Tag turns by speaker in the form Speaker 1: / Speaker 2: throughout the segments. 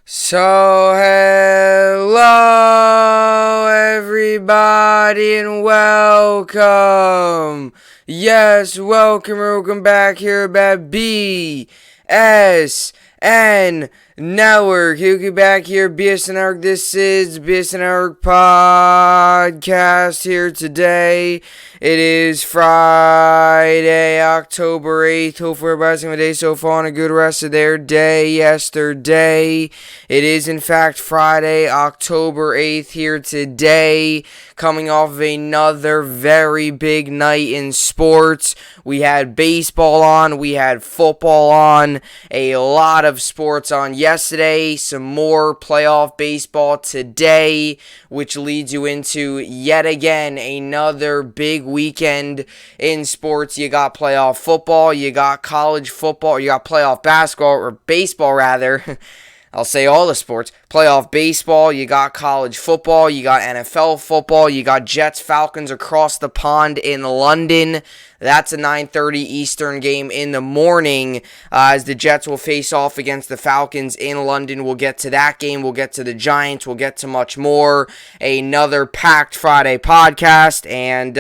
Speaker 1: So, hello everybody and welcome. Yes, welcome back here at BSN Network. You back here, BSN Network. This is BSN Network Podcast here today. It is Friday, October 8th. Hopefully everybody's having a day so far and a good rest of their day yesterday. It is, in fact, Friday, October 8th here today. Coming off of another very big night in sports. We had baseball on. We had football on. A lot of sports on yesterday. Some more playoff baseball today, which leads you into, yet again, another big weekend in sports. You got playoff football, you got college football, you got playoff basketball, or baseball rather. I'll say all the sports. Playoff baseball, you got college football, you got NFL football, you got Jets Falcons across the pond in London. That's a 9:30 Eastern game in the morning as the Jets will face off against the Falcons in London. We'll get to that game. We'll get to the Giants. We'll get to much more. Another packed Friday podcast. And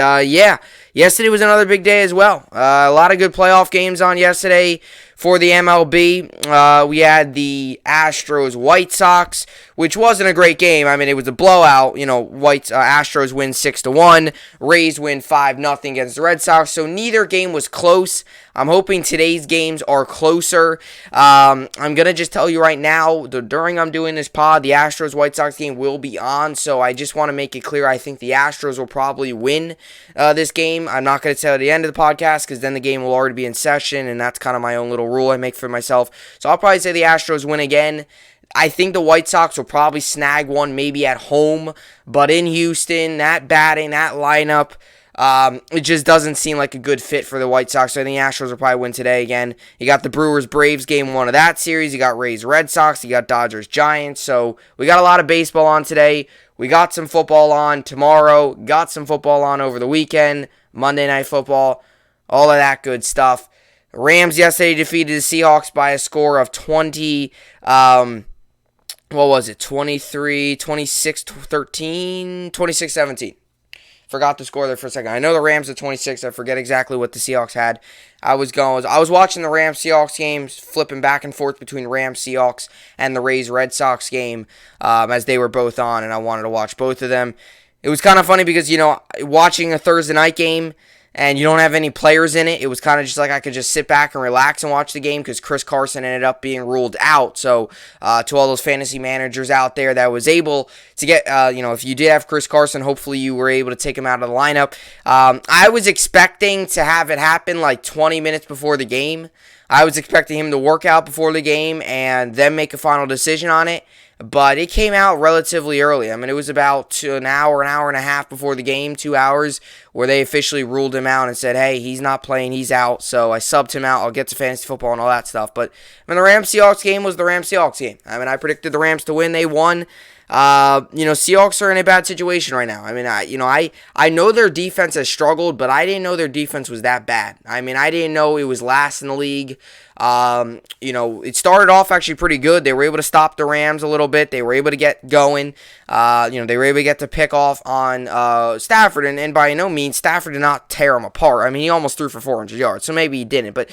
Speaker 1: yesterday was another big day as well. A lot of good playoff games on yesterday. For the MLB, we had the Astros-White Sox, which wasn't a great game. I mean, it was a blowout. Astros win 6-1. Rays win 5-0 against the Red Sox. So neither game was close. I'm hoping today's games are closer. I'm going to just tell you right now, during I'm doing this pod, the Astros-White Sox game will be on. So I just want to make it clear, I think the Astros will probably win this game. I'm not going to tell you at the end of the podcast because then the game will already be in session, and that's kind of my own little rule I make for myself. So I'll probably say the Astros win again. I think the White Sox will probably snag one maybe at home, but in Houston, that batting, that lineup, it just doesn't seem like a good fit for the White Sox. So I think the Astros will probably win today again. You got the Brewers-Braves game one of that series. You got Rays-Red Sox. You got Dodgers-Giants. So we got a lot of baseball on today. We got some football on tomorrow. Got some football on over the weekend. Monday Night Football. All of that good stuff. Rams yesterday defeated the Seahawks by a score of 26-17. Forgot the score there for a second. I know the Rams at 26. I forget exactly what the Seahawks had. I was watching the Rams-Seahawks games, flipping back and forth between Rams-Seahawks and the Rays-Red Sox game as they were both on, and I wanted to watch both of them. It was kind of funny because, watching a Thursday night game, and you don't have any players in it, it was kind of just like I could just sit back and relax and watch the game because Chris Carson ended up being ruled out. So to all those fantasy managers out there that was able to get, if you did have Chris Carson, hopefully you were able to take him out of the lineup. I was expecting to have it happen like 20 minutes before the game. I was expecting him to work out before the game and then make a final decision on it. But it came out relatively early. I mean, it was about an hour and a half before the game, 2 hours, where they officially ruled him out and said, hey, he's not playing, he's out. So I subbed him out. I'll get to fantasy football and all that stuff. But the Rams-Seahawks game was the Rams-Seahawks game. I mean, I predicted the Rams to win. They won. Seahawks are in a bad situation right now. I mean, I know their defense has struggled, but I didn't know their defense was that bad. I mean, I didn't know it was last in the league. It started off actually pretty good. They were able to stop the Rams a little bit. They were able to get going. They were able to get the pick off on Stafford, and by no means, Stafford did not tear him apart. I mean, he almost threw for 400 yards, so maybe he didn't, but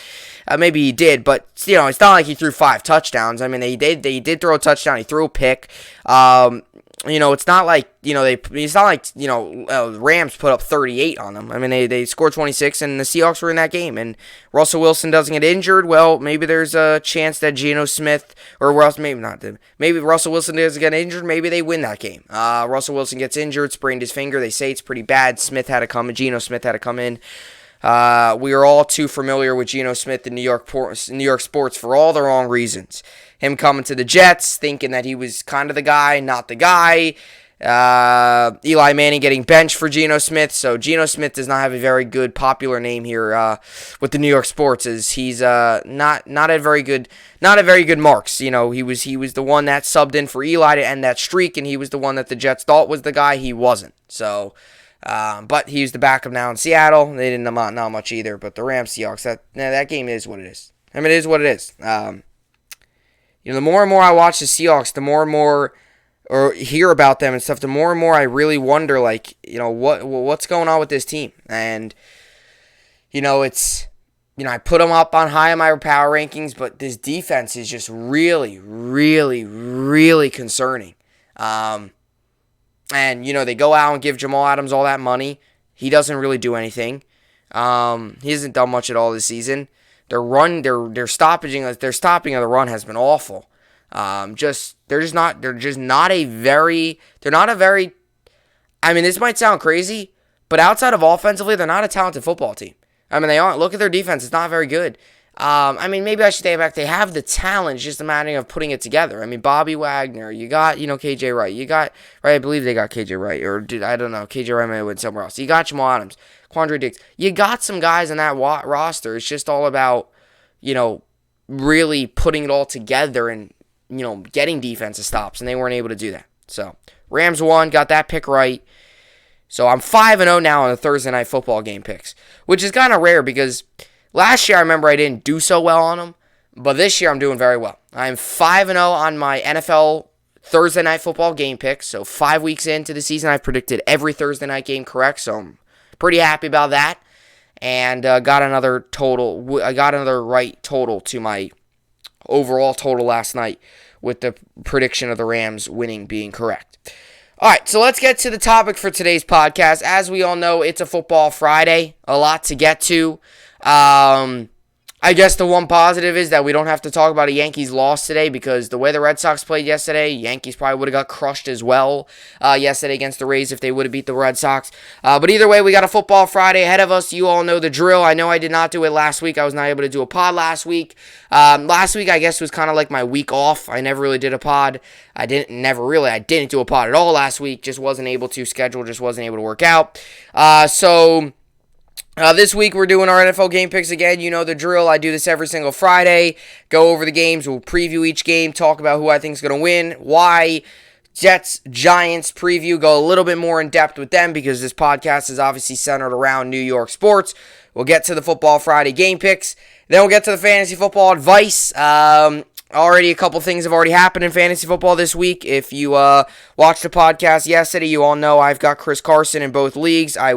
Speaker 1: maybe he did. But it's not like he threw 5 touchdowns. I mean, he did throw a touchdown. He threw a pick. It's not like, Rams put up 38 on them. I mean, they scored 26, and the Seahawks were in that game. And Russell Wilson doesn't get injured. Well, maybe there's a chance that Geno Smith, maybe Russell Wilson doesn't get injured. Maybe they win that game. Russell Wilson gets injured, sprained his finger. They say it's pretty bad. Geno Smith had to come in. We are all too familiar with Geno Smith in New York sports for all the wrong reasons. Him coming to the Jets, thinking that he was kind of the guy, not the guy. Eli Manning getting benched for Geno Smith, so Geno Smith does not have a very good popular name here with the New York sports, as he's not a very good marks. He was the one that subbed in for Eli to end that streak, and he was the one that the Jets thought was the guy. He wasn't. So. But he's the backup now in Seattle. They didn't amount not much either. But the Rams Seahawks, that game is what it is. I mean, it is what it is. the more and more I watch the Seahawks, the more and more or hear about them and stuff, the more and more I really wonder, like, what's going on with this team. And, it's, I put them up on high on my power rankings, but this defense is just really, really, really concerning. And, they go out and give Jamal Adams all that money. He doesn't really do anything. He hasn't done much at all this season. Their stopping of the run has been awful. They're not a very, this might sound crazy, but outside of offensively, they're not a talented football team. They aren't. Look at their defense. It's not very good. Maybe I should take it back. They have the talent. It's just a matter of putting it together. Bobby Wagner. You got, KJ Wright. You got, right, I believe they got KJ Wright. I don't know. KJ Wright may have went somewhere else. You got Jamal Adams. Quandre Diggs. You got some guys in that roster. It's just all about, really putting it all together and, getting defensive stops. And they weren't able to do that. So, Rams won. Got that pick right. So I'm 5-0 now on the Thursday Night Football game picks, which is kind of rare because last year I remember I didn't do so well on them, but this year I'm doing very well. I'm 5-0 on my NFL Thursday Night Football game picks. So 5 weeks into the season, I've predicted every Thursday night game correct. So I'm pretty happy about that, and got another total. I got another right total to my overall total last night with the prediction of the Rams winning being correct. All right, so let's get to the topic for today's podcast. As we all know, it's a football Friday, a lot to get to. I guess the one positive is that we don't have to talk about a Yankees loss today because the way the Red Sox played yesterday, Yankees probably would have got crushed as well yesterday against the Rays if they would have beat the Red Sox. But either way, we got a football Friday ahead of us. You all know the drill. I know I did not do it last week. I was not able to do a pod last week. Last week, I guess, was kind of like my week off. I never really did a pod. I didn't do a pod at all last week. Just wasn't able to schedule, just wasn't able to work out. This week we're doing our NFL game picks again. You know the drill. I do this every single Friday. Go over the games. We'll preview each game. Talk about who I think is going to win. Why. Jets, Giants preview. Go a little bit more in depth with them because this podcast is obviously centered around New York sports. We'll get to the Football Friday game picks. Then we'll get to the fantasy football advice. Already a couple things have already happened in fantasy football this week. If you watched the podcast yesterday, you all know I've got Chris Carson in both leagues. I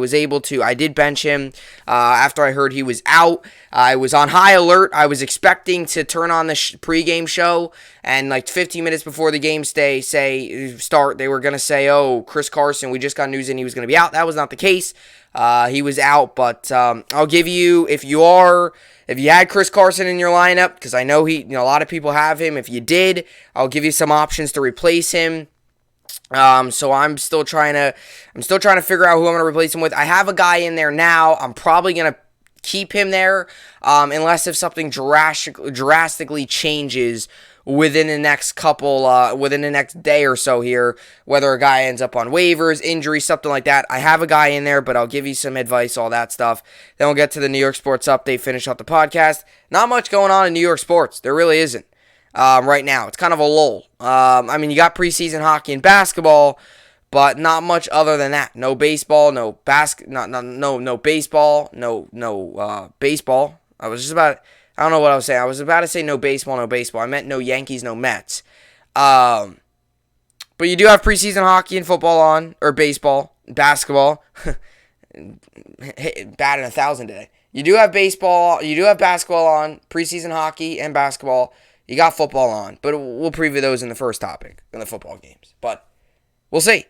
Speaker 1: did bench him after I heard he was out. I was on high alert. I was expecting to turn on the pregame show, and like 15 minutes before the game start, they were going to say, oh, Chris Carson, we just got news and he was going to be out. That was not the case. He was out, but I'll give you, if you had Chris Carson in your lineup, because I know a lot of people have him. If you did, I'll give you some options to replace him. So I'm still trying to figure out who I'm going to replace him with. I have a guy in there now. I'm probably going to keep him there, unless if something drastically changes within the next day or so here, whether a guy ends up on waivers, injury, something like that. I have a guy in there, but I'll give you some advice, all that stuff. Then we'll get to the New York sports update, finish up the podcast. Not much going on in New York sports. There really isn't right now. It's kind of a lull. You got preseason hockey and basketball, but not much other than that. No baseball, no baseball, no baseball. I don't know what I was saying. I was about to say no baseball. I meant no Yankees, no Mets. But you do have preseason hockey and football on, or baseball, basketball. Batting 1,000 today. You do have baseball. You do have basketball on, preseason hockey and basketball. You got football on, but we'll preview those in the first topic, in the football games. But we'll see.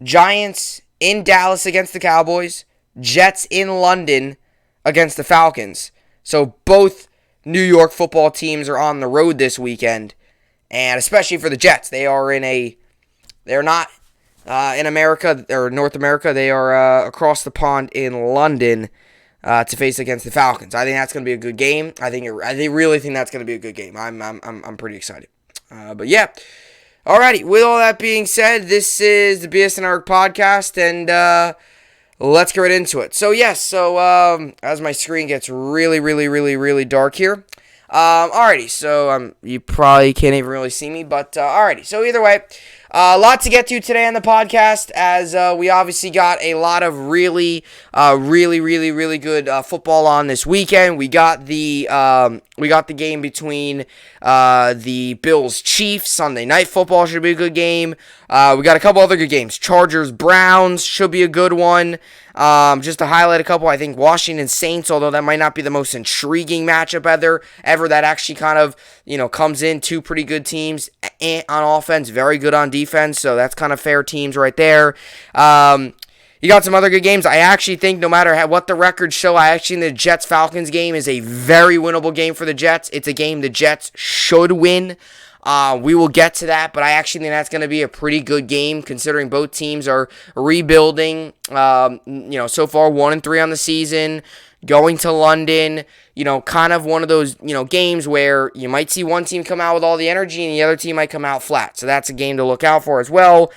Speaker 1: Giants in Dallas against the Cowboys. Jets in London against the Falcons. So both New York football teams are on the road this weekend, and especially for the Jets, they're not in America or North America. They are across the pond in London to face against the Falcons. I think that's going to be a good game. I really think that's going to be a good game. I'm pretty excited. But yeah, alrighty. With all that being said, this is the BSN podcast, and let's get right into it. So yes, as my screen gets really, really, really, really dark here. Alrighty, so you probably can't even really see me, but alrighty. So either way, A lot to get to today on the podcast, as we obviously got a lot of really good football on this weekend. We got the game between the Bills Chiefs. Sunday Night Football should be a good game. We got a couple other good games. Chargers Browns should be a good one. Just to highlight a couple, I think Washington Saints, although that might not be the most intriguing matchup ever, that actually kind of, comes in two pretty good teams on offense, very good on defense, so that's kind of fair teams right there. You got some other good games. I actually think no matter what the records show, I actually think the Jets-Falcons game is a very winnable game for the Jets. It's a game the Jets should win. We will get to that, but I actually think that's going to be a pretty good game considering both teams are rebuilding. So far 1-3 on the season, going to London. Kind of one of those games where you might see one team come out with all the energy and the other team might come out flat. So that's a game to look out for as well.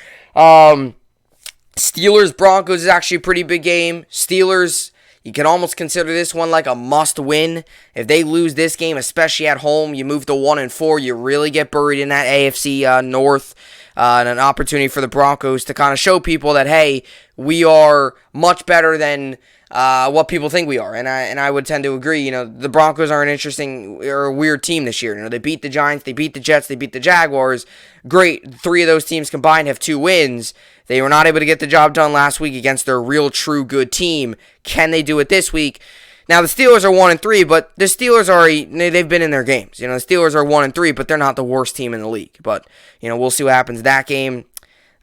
Speaker 1: Steelers-Broncos is actually a pretty big game. Steelers, you can almost consider this one like a must-win. If they lose this game, especially at home, you move to 1-4, you really get buried in that AFC North. And an opportunity for the Broncos to kind of show people that, hey, we are much better than what people think we are. And I would tend to agree. The Broncos are an interesting or a weird team this year. They beat the Giants, they beat the Jets, they beat the Jaguars. Great. 3 of those teams combined have 2 wins. They were not able to get the job done last week against their real, true, good team. Can they do it this week? Now, the Steelers are 1-3, but the Steelers they've been in their games. The Steelers are 1-3, but they're not the worst team in the league. But, we'll see what happens in that game.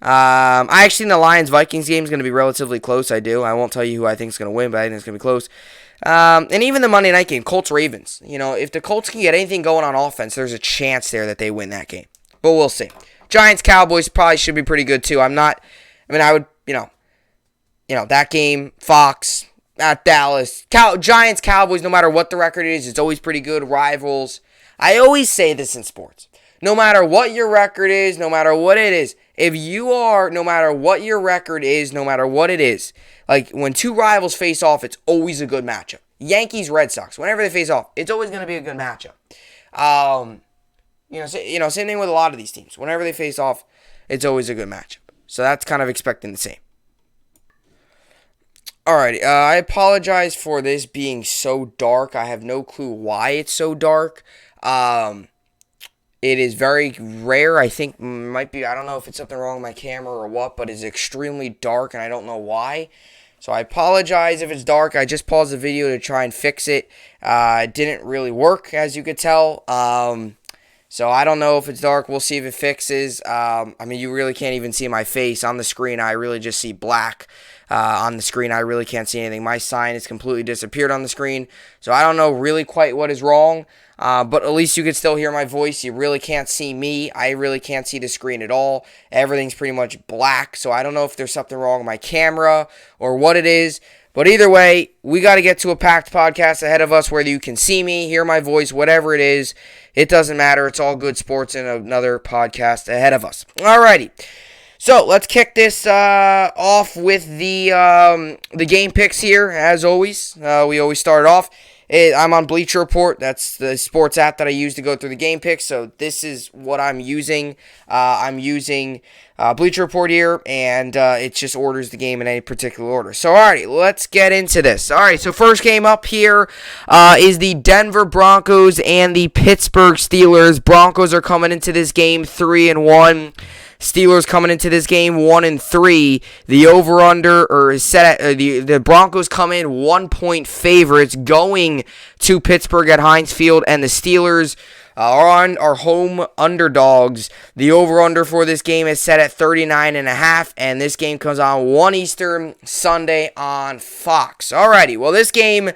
Speaker 1: I actually think the Lions-Vikings game is going to be relatively close, I do. I won't tell you who I think is going to win, but I think it's going to be close. And even the Monday night game, Colts-Ravens. If the Colts can get anything going on offense, there's a chance there that they win that game. But we'll see. Giants-Cowboys probably should be pretty good, too. That game, Fox at Dallas. Giants-Cowboys, no matter what the record is, it's always pretty good. Rivals. I always say this in sports. No matter what your record is, no matter what it is, no matter what your record is, no matter what it is, like when two rivals face off, it's always a good matchup. Yankees-Red Sox, whenever they face off, it's always going to be a good matchup. Same thing with a lot of these teams. Whenever they face off, it's always a good matchup. So that's kind of expecting the same. Alrighty, I apologize for this being so dark. I have no clue why it's so dark. It is very rare. I think I don't know if it's something wrong with my camera or what, but it's extremely dark and I don't know why. So I apologize if it's dark. I just paused the video to try and fix it. It didn't really work, as you could tell. So I don't know if it's dark. We'll see if it fixes. You really can't even see my face on the screen. I really just see black on the screen. I really can't see anything. My sign has completely disappeared on the screen. So I don't know really quite what is wrong. But at least you can still hear my voice. You really can't see me. I really can't see the screen at all. Everything's pretty much black. So I don't know if there's something wrong with my camera or what it is. But either way, we got to get to a packed podcast ahead of us where you can see me, hear my voice, whatever it is. It doesn't matter. It's all good sports and another podcast ahead of us. Alrighty. So let's kick this off with the game picks here, as always. We always start off. I'm on Bleacher Report. That's the sports app that I use to go through the game picks. So this is what I'm using. I'm using Bleacher Report here, and it just orders the game in any particular order. So, alrighty, let's get into this. Alright, so first game up here is the Denver Broncos and the Pittsburgh Steelers. Broncos are coming into this game 3-1. Steelers coming into this game 1-3. The over/under is set at the Broncos come in 1-point favorites going to Pittsburgh at Heinz Field, and the Steelers are home underdogs. The over/under for this game is set at 39.5, and this game comes on 1 Eastern Sunday on Fox. Alrighty, well this game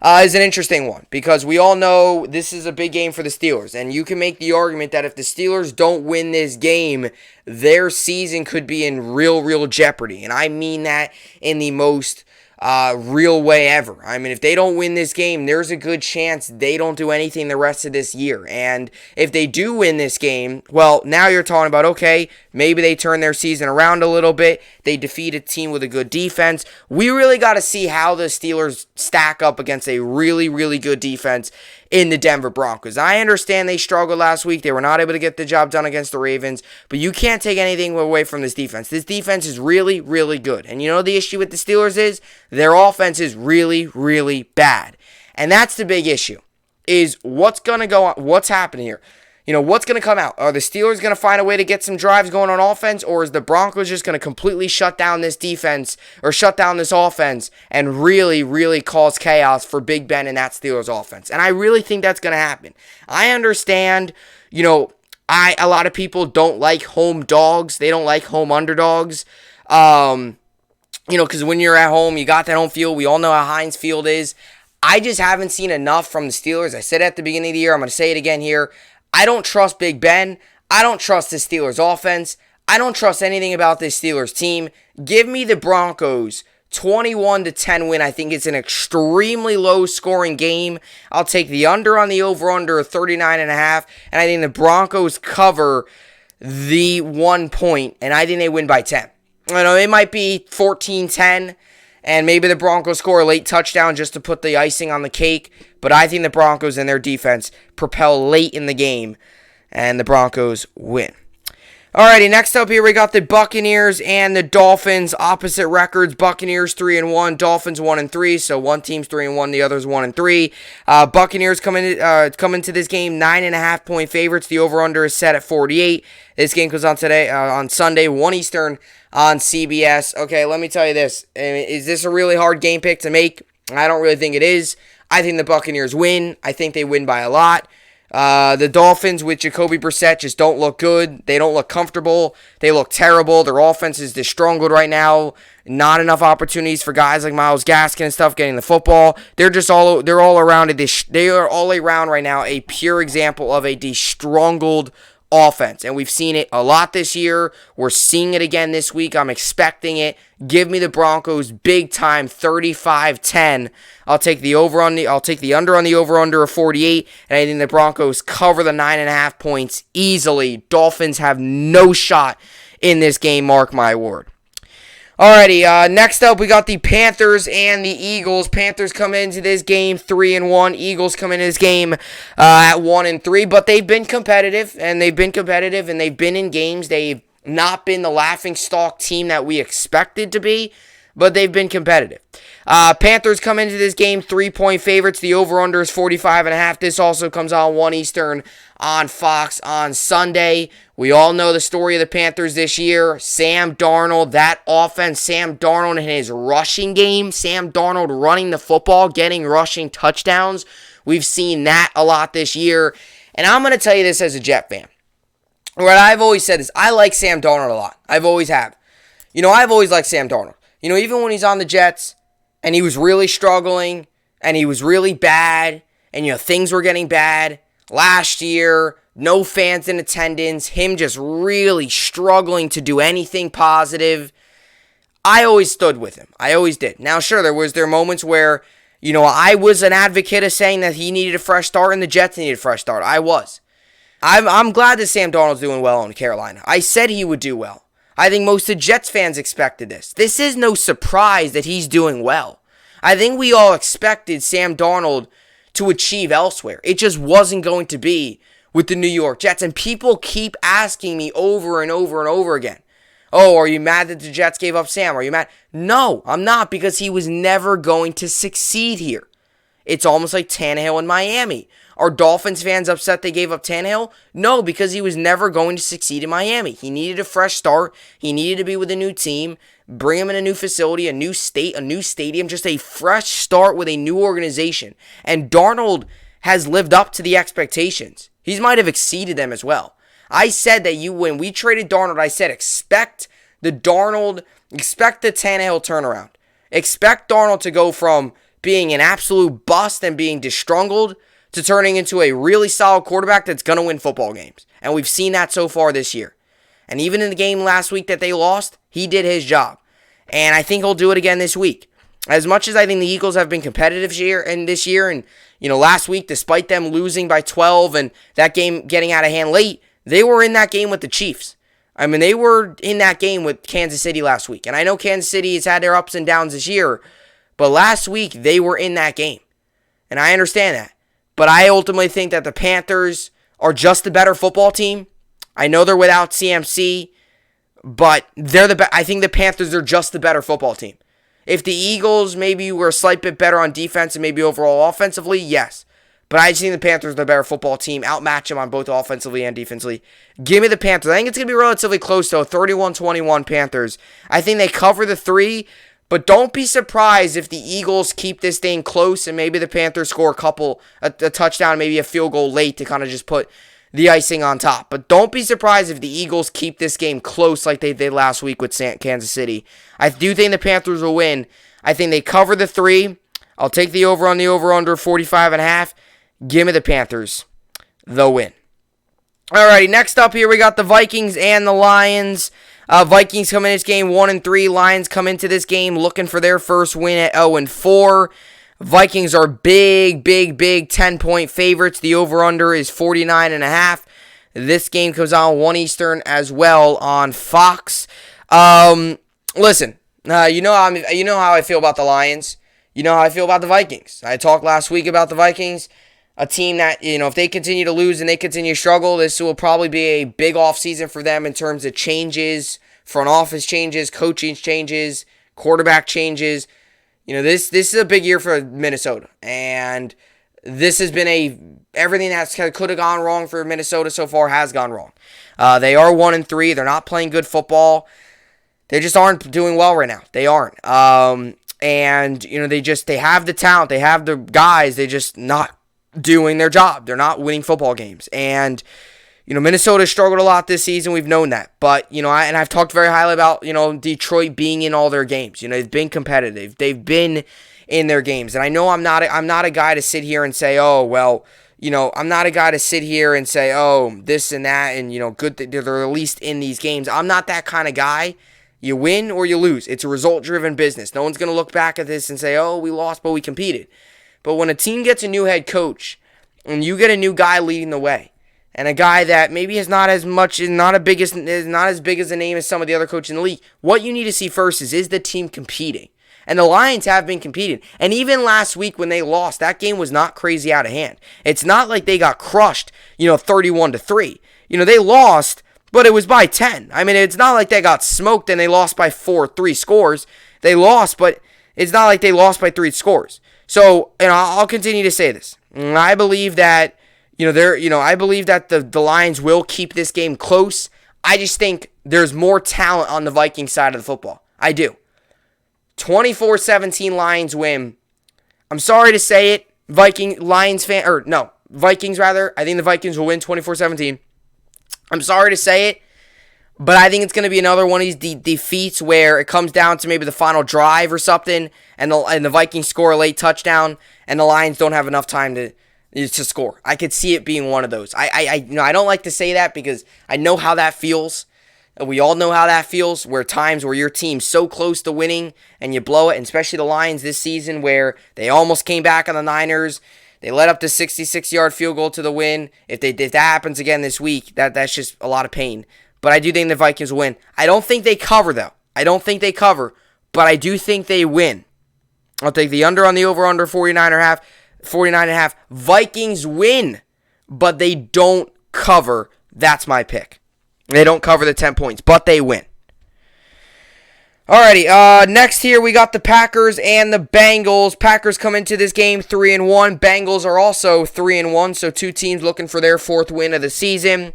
Speaker 1: is an interesting one because we all know this is a big game for the Steelers, and you can make the argument that if the Steelers don't win this game, their season could be in real jeopardy, and I mean that in the most real way ever. I mean, if they don't win this game, there's a good chance they don't do anything the rest of this year. And if they do win this game, well, now you're talking about, okay, maybe they turn their season around a little bit. They defeat a team with a good defense. We really got to see how the Steelers stack up against a really good defense in the Denver Broncos. I understand they struggled last week. They were not able to get the job done against the Ravens, but you can't take anything away from this defense. This defense is really, really good. And you know the issue with the Steelers is? Their offense is really, really bad. And that's the big issue, is what's going to go on, what's happening here. You know, what's going to come out? Are the Steelers going to find a way to get some drives going on offense, or is the Broncos just going to completely shut down this defense or shut down this offense and really, really cause chaos for Big Ben and that Steelers offense? And I really think that's going to happen. I understand, you know, a lot of people don't like home dogs. They don't like home underdogs. You know, because when you're at home, you got that home field. We all know how Heinz Field is. I just haven't seen enough from the Steelers. I said at the beginning of the year, I'm going to say it again here. I don't trust Big Ben. I don't trust the Steelers offense. I don't trust anything about this Steelers team. Give me the Broncos 21-10 win. I think it's an extremely low scoring game. I'll take the under on the over-under of 39.5, and I think the Broncos cover the 1 point, and I think they win by 10. I know it might be 14-10, and maybe the Broncos score a late touchdown just to put the icing on the cake. But I think the Broncos and their defense propel late in the game, and the Broncos win. Alrighty, next up here we got the Buccaneers and the Dolphins. Opposite records, Buccaneers 3-1, Dolphins 1-3. So one team's 3-1, the other's 1-3. Buccaneers come into this game 9.5 point favorites. The over/under is set at 48. This game goes on today on Sunday, 1 Eastern on CBS. Okay, let me tell you this: is this a really hard game pick to make? I don't really think it is. I think the Buccaneers win. I think they win by a lot. The Dolphins with Jacoby Brissett just don't look good. They don't look comfortable. They look terrible. Their offense is disgruntled right now. Not enough opportunities for guys like Myles Gaskin and stuff getting the football. They're all around they are all around right now a pure example of a disgruntled offense, and we've seen it a lot this year. We're seeing it again this week. I'm expecting it. Give me the Broncos big time, 35-10. I'll take the under on the over/under of 48, and I think the Broncos cover the 9.5 points easily. Dolphins have no shot in this game, mark my word. Alrighty, next up we got the Panthers and the Eagles. Panthers come into this game 3-1. Eagles come into this game at 1-3, but they've been competitive, and they've been in games. They've not been the laughingstock team that we expected to be, but they've been competitive. Panthers come into this game 3-point favorites. The over/under is 45.5. This also comes on 1 Eastern on Fox on Sunday. We all know the story of the Panthers this year. Sam Darnold, that offense, Sam Darnold in his rushing game, Sam Darnold running the football, getting rushing touchdowns. We've seen that a lot this year. And I'm going to tell you this as a Jet fan. What I've always said is I like Sam Darnold a lot. I've always have. You know, I've always liked Sam Darnold. You know, even when he's on the Jets and he was really struggling and he was really bad and, you know, things were getting bad last year, no fans in attendance, him just really struggling to do anything positive. I always stood with him. I always did. Now, sure, there moments where, you know, I was an advocate of saying that he needed a fresh start and the Jets needed a fresh start. I was. I'm glad that Sam Darnold's doing well in Carolina. I said he would do well. I think most of the Jets fans expected this. This is no surprise that he's doing well. I think we all expected Sam Darnold to achieve elsewhere. It just wasn't going to be with the New York Jets. And people keep asking me over and over and over again, oh, are you mad that the Jets gave up Sam? Are you mad? No, I'm not, because he was never going to succeed here. It's almost like Tannehill in Miami. Are Dolphins fans upset they gave up Tannehill? No, because he was never going to succeed in Miami. He needed a fresh start. He needed to be with a new team, bring him in a new facility, a new state, a new stadium, just a fresh start with a new organization. And Darnold has lived up to the expectations. He might have exceeded them as well. I said that when we traded Darnold, I said expect the Tannehill turnaround. Expect Darnold to go from being an absolute bust and being disgruntled to turning into a really solid quarterback that's going to win football games. And we've seen that so far this year. And even in the game last week that they lost, he did his job. And I think he'll do it again this week. As much as I think the Eagles have been competitive this year, and you know, last week, despite them losing by 12 and that game getting out of hand late, they were in that game with the Chiefs. I mean, they were in that game with Kansas City last week. And I know Kansas City has had their ups and downs this year, but last week they were in that game. And I understand that. But I ultimately think that the Panthers are just the better football team. I know they're without CMC, but I think the Panthers are just the better football team. If the Eagles maybe were a slight bit better on defense and maybe overall offensively, yes. But I just think the Panthers are the better football team. Outmatch them on both offensively and defensively. Give me the Panthers. I think it's going to be relatively close, though. 31-21 Panthers. I think they cover the 3, but don't be surprised if the Eagles keep this thing close and maybe the Panthers score a touchdown, maybe a field goal late to kind of just put the icing on top. But don't be surprised if the Eagles keep this game close like they did last week with Kansas City. I do think the Panthers will win. I think they cover the 3. I'll take the over on the over-under 45.5. Give me the Panthers. The win. Alrighty, next up here we got the Vikings and the Lions. Vikings come in this game 1-3. Lions come into this game looking for their first win at 0-4. Vikings are big 10-point favorites. The over-under is 49.5. This game comes on 1 Eastern as well on Fox. Listen, you know how I feel about the Lions. You know how I feel about the Vikings. I talked last week about the Vikings. A team that, if they continue to lose and they continue to struggle, this will probably be a big offseason for them in terms of changes, front office changes, coaching changes, quarterback changes. This is a big year for Minnesota. And this has been everything that could have gone wrong for Minnesota so far has gone wrong. They are 1-3. They're not playing good football. They just aren't doing well right now. They aren't. And they have the talent. They have the guys. They just not doing their job. They're not winning football games. And, Minnesota struggled a lot this season. We've known that. But, I've talked very highly about, Detroit being in all their games. They've been competitive. They've been in their games. And I know I'm not a guy to sit here and say, oh, well, I'm not a guy to sit here and say, oh, this and that, and, good that they're at least in these games. I'm not that kind of guy. You win or you lose. It's a result-driven business. No one's going to look back at this and say, oh, we lost, but we competed. But when a team gets a new head coach and you get a new guy leading the way, and a guy that maybe is not as big as a name as some of the other coaches in the league, what you need to see first is the team competing? And the Lions have been competing. And even last week when they lost, that game was not crazy out of hand. It's not like they got crushed, 31-3. They lost, but it was by 10. I mean, it's not like they got smoked and they lost by 3 scores. They lost, but it's not like they lost by 3 scores. So, I'll continue to say this. I believe that, I believe that the Lions will keep this game close. I just think there's more talent on the Vikings side of the football. I do. 24-17 Lions win. I'm sorry to say it, Vikings rather. I think the Vikings will win 24-17. I'm sorry to say it, but I think it's going to be another one of these defeats where it comes down to maybe the final drive or something, and the Vikings score a late touchdown, and the Lions don't have enough time to score. I could see it being one of those. I don't like to say that because I know how that feels. We all know how that feels, where times where your team's so close to winning and you blow it, and especially the Lions this season where they almost came back on the Niners. They led up the 66-yard field goal to the win. If that happens again this week, that's just a lot of pain. But I do think the Vikings win. I don't think they cover, though. But I do think they win. I'll take the under on the over-under 49.5. Vikings win, but they don't cover. That's my pick. They don't cover the 10 points, but they win. Alrighty, next here we got the Packers and the Bengals. Packers come into this game 3-1. Bengals are also 3-1, so two teams looking for their 4th win of the season.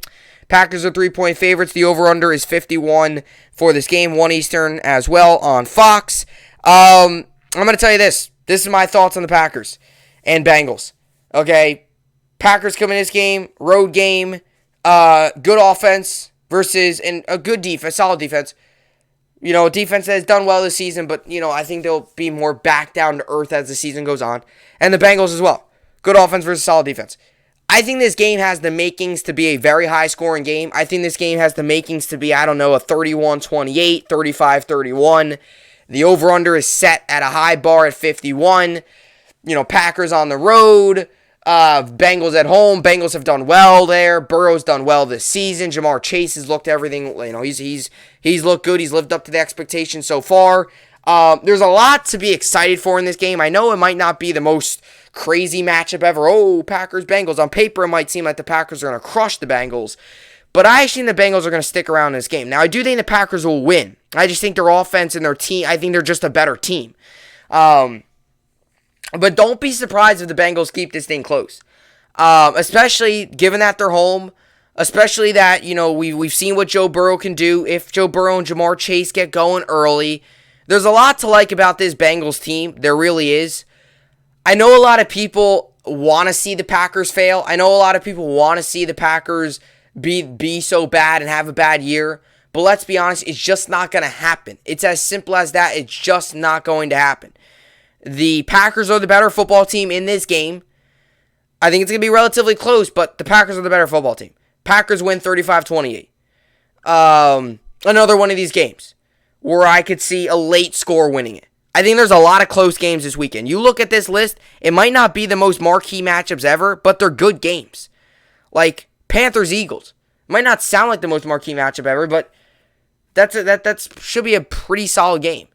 Speaker 1: Packers are 3-point favorites. The over-under is 51 for this game, 1 Eastern as well on Fox. I'm going to tell you this. This is my thoughts on the Packers and Bengals. Okay, Packers come in this game, road game, good offense versus a good defense, solid defense. A defense that has done well this season, but, I think they'll be more back down to earth as the season goes on. And the Bengals as well. Good offense versus solid defense. I think this game has the makings to be a very high-scoring game. I think this game has the makings to be, a 31-28, 35-31. The over-under is set at a high bar at 51. Packers on the road. Bengals at home. Bengals have done well there. Burrow's done well this season. Jamar Chase has looked everything. He's looked good. He's lived up to the expectations so far. There's a lot to be excited for in this game. I know it might not be the most crazy matchup ever. Oh, Packers-Bengals. On paper, it might seem like the Packers are going to crush the Bengals. But I actually think the Bengals are going to stick around in this game. Now, I do think the Packers will win. I just think their offense and their team, I think they're just a better team. But don't be surprised if the Bengals keep this thing close. Especially given that they're home. Especially that, we've seen what Joe Burrow can do if Joe Burrow and Jamar Chase get going early. There's a lot to like about this Bengals team. There really is. I know a lot of people want to see the Packers fail. I know a lot of people want to see the Packers be so bad and have a bad year. But let's be honest, it's just not going to happen. It's as simple as that. It's just not going to happen. The Packers are the better football team in this game. I think it's going to be relatively close, but the Packers are the better football team. Packers win 35-28. Another one of these games where I could see a late score winning it. I think there's a lot of close games this weekend. You look at this list, it might not be the most marquee matchups ever, but they're good games. Like Panthers-Eagles. Might not sound like the most marquee matchup ever, but that should be a pretty solid game.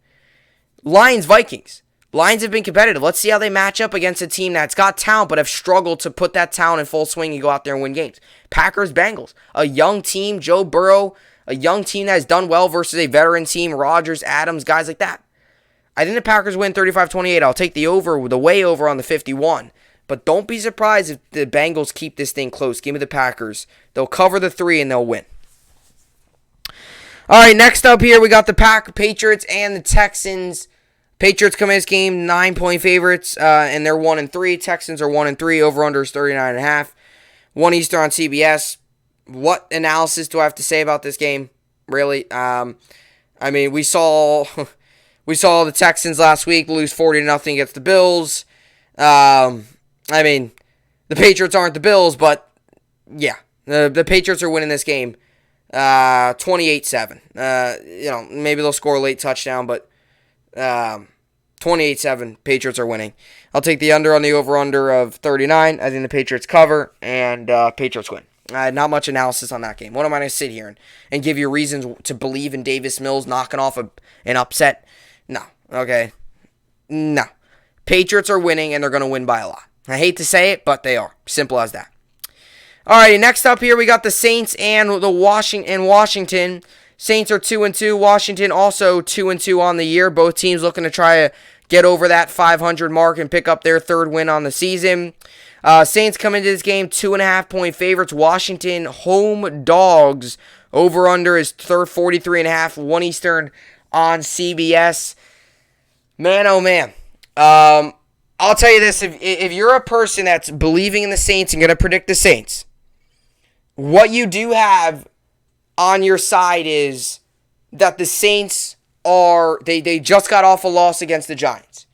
Speaker 1: Lions-Vikings. Lions have been competitive. Let's see how they match up against a team that's got talent but have struggled to put that talent in full swing and go out there and win games. Packers-Bengals. A young team, Joe Burrow, a young team that has done well versus a veteran team, Rodgers, Adams, guys like that. I think the Packers win 35-28. I'll take the way over on the 51. But don't be surprised if the Bengals keep this thing close. Give me the Packers. They'll cover the 3 and they'll win. All right, next up here, we got the Patriots and the Texans. Patriots come in this game 9-point favorites, and they're 1-3. Texans are 1-3. Over/under is 39.5. 1 Eastern on CBS. What analysis do I have to say about this game? Really? We saw the Texans last week lose 40-0 against the Bills. The Patriots aren't the Bills, but yeah, the Patriots are winning this game 28-7. Maybe they'll score a late touchdown, but 28-7, Patriots are winning. I'll take the under on the over/under of 39. I think the Patriots cover, and Patriots win. Not much analysis on that game. What am I going to sit here and give you reasons to believe in Davis Mills knocking off an upset? No. Okay? No. Patriots are winning, and they're going to win by a lot. I hate to say it, but they are. Simple as that. All right, next up here, we got the Saints and Washington. Saints are 2-2. Washington also 2-2 on the year. Both teams looking to try to get over that 500 mark and pick up their third win on the season. Saints come into this game 2.5-point favorites. Washington home dogs. Over/under is 43.5. 1 Eastern on CBS. Man, oh man. I'll tell you this. If you're a person that's believing in the Saints and going to predict the Saints, what you do have on your side is that the Saints they just got off a loss against the Giants.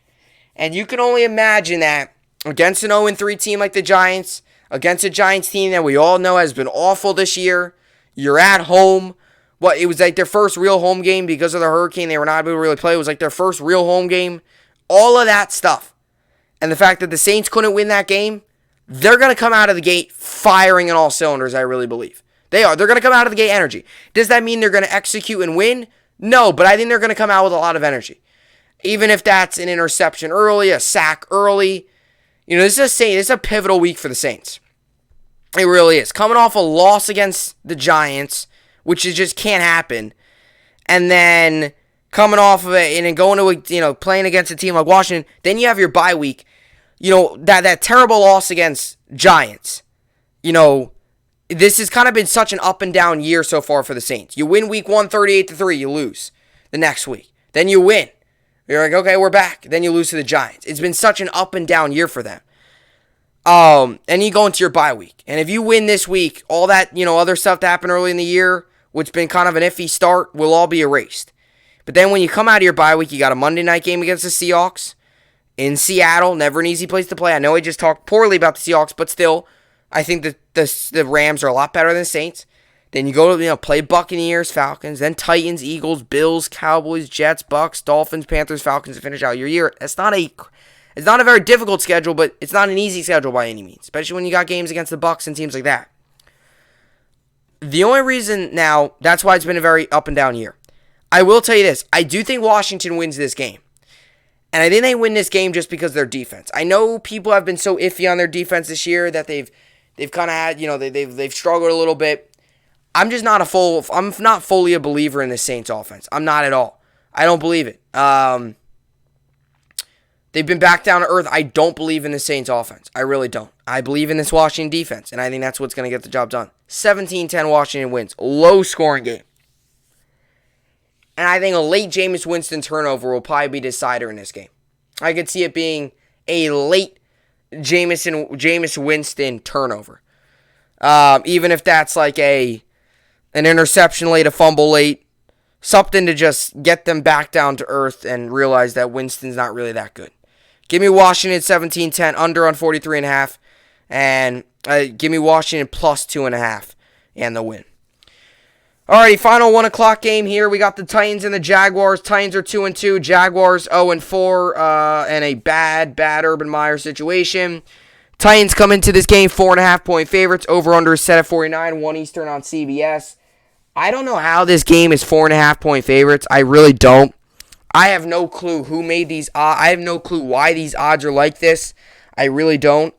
Speaker 1: And you can only imagine that against an 0-3 team like the Giants, against a Giants team that we all know has been awful this year, you're at home. It was like their first real home game because of the hurricane. They were not able to really play. It was like their first real home game. All of that stuff. And the fact that the Saints couldn't win that game, they're going to come out of the gate firing on all cylinders, I really believe. They are. They're going to come out of the gate energy. Does that mean they're going to execute and win? No, but I think they're going to come out with a lot of energy. Even if that's an interception early, a sack early. This is a pivotal week for the Saints. It really is. Coming off a loss against the Giants, which just can't happen, and then coming off of it and then going to playing against a team like Washington, then you have your bye week. That terrible loss against Giants. This has kind of been such an up and down year so far for the Saints. You win week 1, 38-3, you lose the next week. Then you win. You're like, okay, we're back. Then you lose to the Giants. It's been such an up and down year for them. And you go into your bye week. And if you win this week, all that, other stuff that happened early in the year, which has been kind of an iffy start, will all be erased. But then when you come out of your bye week, you got a Monday night game against the Seahawks in Seattle. Never an easy place to play. I know I just talked poorly about the Seahawks, but still, I think that the Rams are a lot better than the Saints. Then you go to play Buccaneers, Falcons, then Titans, Eagles, Bills, Cowboys, Jets, Bucks, Dolphins, Panthers, Falcons to finish out your year. It's not a very difficult schedule, but it's not an easy schedule by any means, especially when you got games against the Bucks and teams like that. The only reason now, that's why it's been a very up and down year. I will tell you this. I do think Washington wins this game. And I think they win this game just because of their defense. I know people have been so iffy on their defense this year that they've kind of had, they've struggled a little bit. I'm not fully a believer in the Saints offense. I'm not at all. I don't believe it. They've been back down to earth. I don't believe in the Saints offense. I really don't. I believe in this Washington defense, and I think that's what's going to get the job done. 17-10 Washington wins. Low-scoring game. And I think a late Jameis Winston turnover will probably be the decider in this game. I could see it being a late Jameis Winston turnover. Even if that's like an interception late, a fumble late, something to just get them back down to earth and realize that Winston's not really that good. Give me Washington 17-10, under on 43.5, and give me Washington plus 2.5 and the win. Alrighty, final 1 o'clock game here. We got the Titans and the Jaguars. Titans are 2-2, Jaguars 0-4, and a bad Urban Meyer situation. Titans come into this game 4.5-point favorites. Over/under is set at 49, 1 Eastern on CBS. I don't know how this game is 4.5-point favorites. I really don't. I have no clue who made these odds. I have no clue why these odds are like this. I really don't.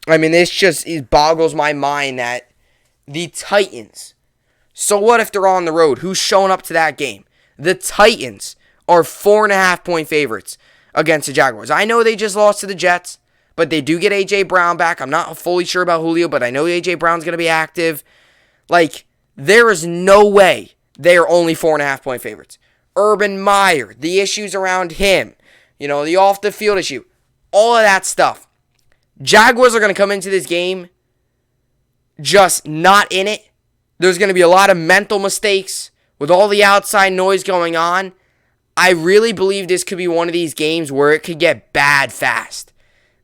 Speaker 1: It boggles my mind that the Titans. So what if they're on the road? Who's showing up to that game? The Titans are 4.5-point favorites against the Jaguars. I know they just lost to the Jets, but they do get A.J. Brown back. I'm not fully sure about Julio, but I know A.J. Brown's going to be active. There is no way they are only 4.5-point favorites. Urban Meyer, the issues around him, the off-the-field issue, all of that stuff. Jaguars are going to come into this game just not in it. There's going to be a lot of mental mistakes with all the outside noise going on. I really believe this could be one of these games where it could get bad fast.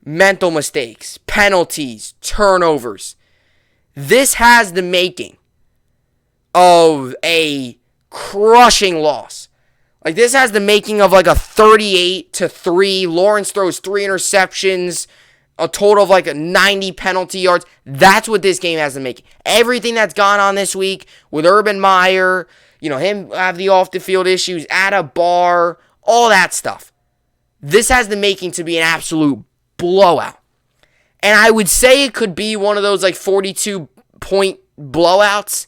Speaker 1: Mental mistakes, penalties, turnovers. This has the making of a crushing loss. This has the making of a 38-3. Lawrence throws 3 interceptions, a total of 90 penalty yards. That's what this game has to make. Everything that's gone on this week with Urban Meyer, him have the off-the-field issues, at a bar, all that stuff. This has the making to be an absolute blowout. And I would say it could be one of those 42-point blowouts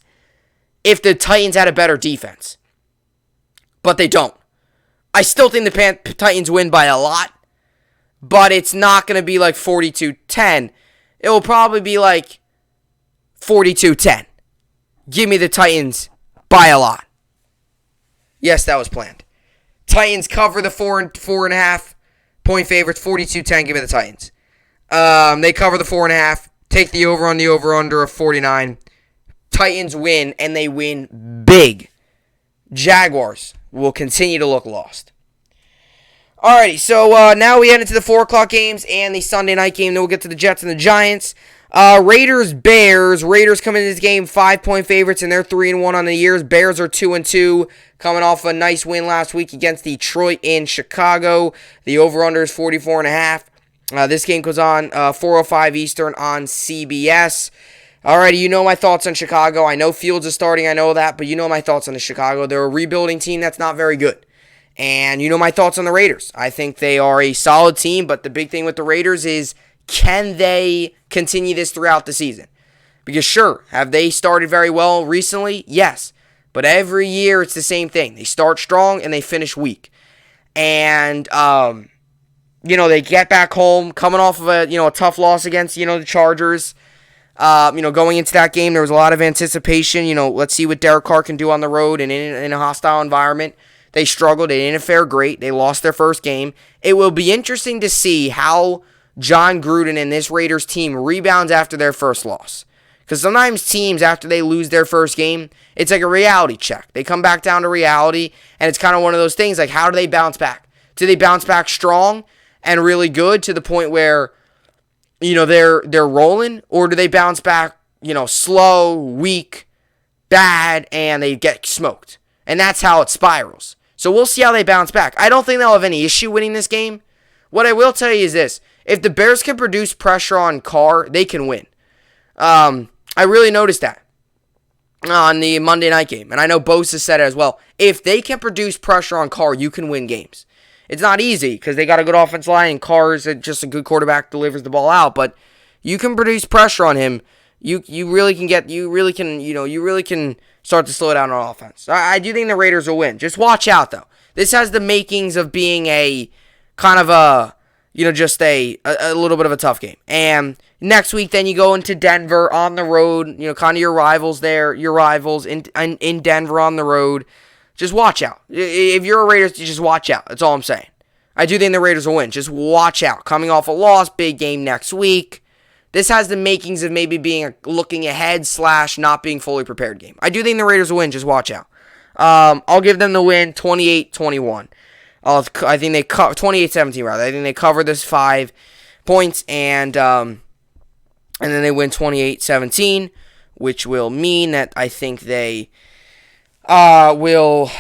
Speaker 1: if the Titans had a better defense. But they don't. I still think the Titans win by a lot. But it's not going to be 42-10. It will probably be 42-10. Give me the Titans by a lot. Yes, that was planned. Titans cover the 4.5-point favorites. 42-10. Give me the Titans. They cover the 4.5. Take the over on the over/under of 49. Titans win, and they win big. Jaguars will continue to look lost. Alrighty, so now we head into the 4 o'clock games and the Sunday night game. Then we'll get to the Jets and the Giants. Raiders-Bears. Raiders come into this game 5-point favorites, and they're 3-1 on the years. Bears are 2-2, coming off a nice win last week against Detroit in Chicago. The over/under is 44.5. This game goes on 4:05 Eastern on CBS. Alrighty, you know my thoughts on Chicago. I know Fields is starting, I know that, but you know my thoughts on the Chicago. They're a rebuilding team that's not very good. And you know my thoughts on the Raiders. I think they are a solid team, but the big thing with the Raiders is, can they continue this throughout the season? Because sure, have they started very well recently? Yes. But every year it's the same thing. They start strong and they finish weak. And, they get back home, coming off of a tough loss against, the Chargers. Going into that game, there was a lot of anticipation. Let's see what Derek Carr can do on the road and in a hostile environment. They struggled. They didn't fare great. They lost their first game. It will be interesting to see how John Gruden and this Raiders team rebounds after their first loss. Because sometimes teams, after they lose their first game, it's like a reality check. They come back down to reality, and it's kind of one of those things, how do they bounce back? Do they bounce back strong and really good to the point where, they're rolling? Or do they bounce back, slow, weak, bad, and they get smoked? And that's how it spirals. So we'll see how they bounce back. I don't think they'll have any issue winning this game. What I will tell you is this. If the Bears can produce pressure on Carr, they can win. I really noticed that on the Monday night game. And I know Bosa said it as well. If they can produce pressure on Carr, you can win games. It's not easy because they got a good offensive line and Carr's just a good quarterback, delivers the ball out, but you can produce pressure on him. You really can start to slow down on offense. I do think the Raiders will win. Just watch out though. This has the makings of being a kind of a just a little bit of a tough game. And next week, then you go into Denver on the road. Kind of your rivals there, your rivals in Denver on the road. Just watch out. If you're a Raiders, just watch out. That's all I'm saying. I do think the Raiders will win. Just watch out. Coming off a loss, big game next week. This has the makings of maybe being a looking ahead / not being fully prepared game. I do think the Raiders will win. Just watch out. I'll give them the win 28-21. I think they 28-17 rather. I think they cover this 5 points and then they win 28-17, which will mean that I think they will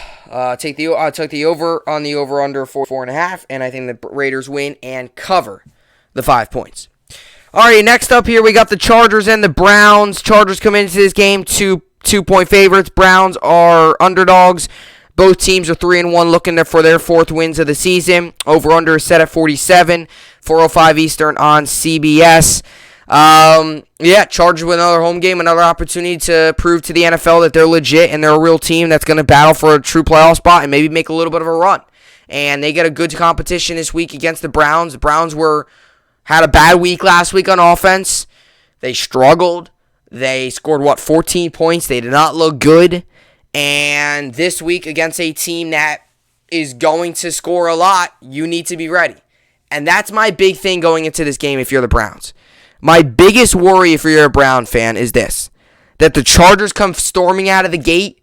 Speaker 1: take the over on the over-under 4.5, and I think the Raiders win and cover the 5 points. All right, next up here we got the Chargers and the Browns. Chargers come into this game 2-point favorites. Browns are underdogs. Both teams are 3-1, looking for their 4th wins of the season. Over-under is set at 47, 4:05 Eastern on CBS. Chargers with another home game, another opportunity to prove to the NFL that they're legit and they're a real team that's going to battle for a true playoff spot and maybe make a little bit of a run. And they get a good competition this week against the Browns. The Browns had a bad week last week on offense. They struggled. They scored, 14 points. They did not look good. And this week against a team that is going to score a lot, you need to be ready. And that's my big thing going into this game if you're the Browns. My biggest worry if you're a Brown fan is this, that the Chargers come storming out of the gate.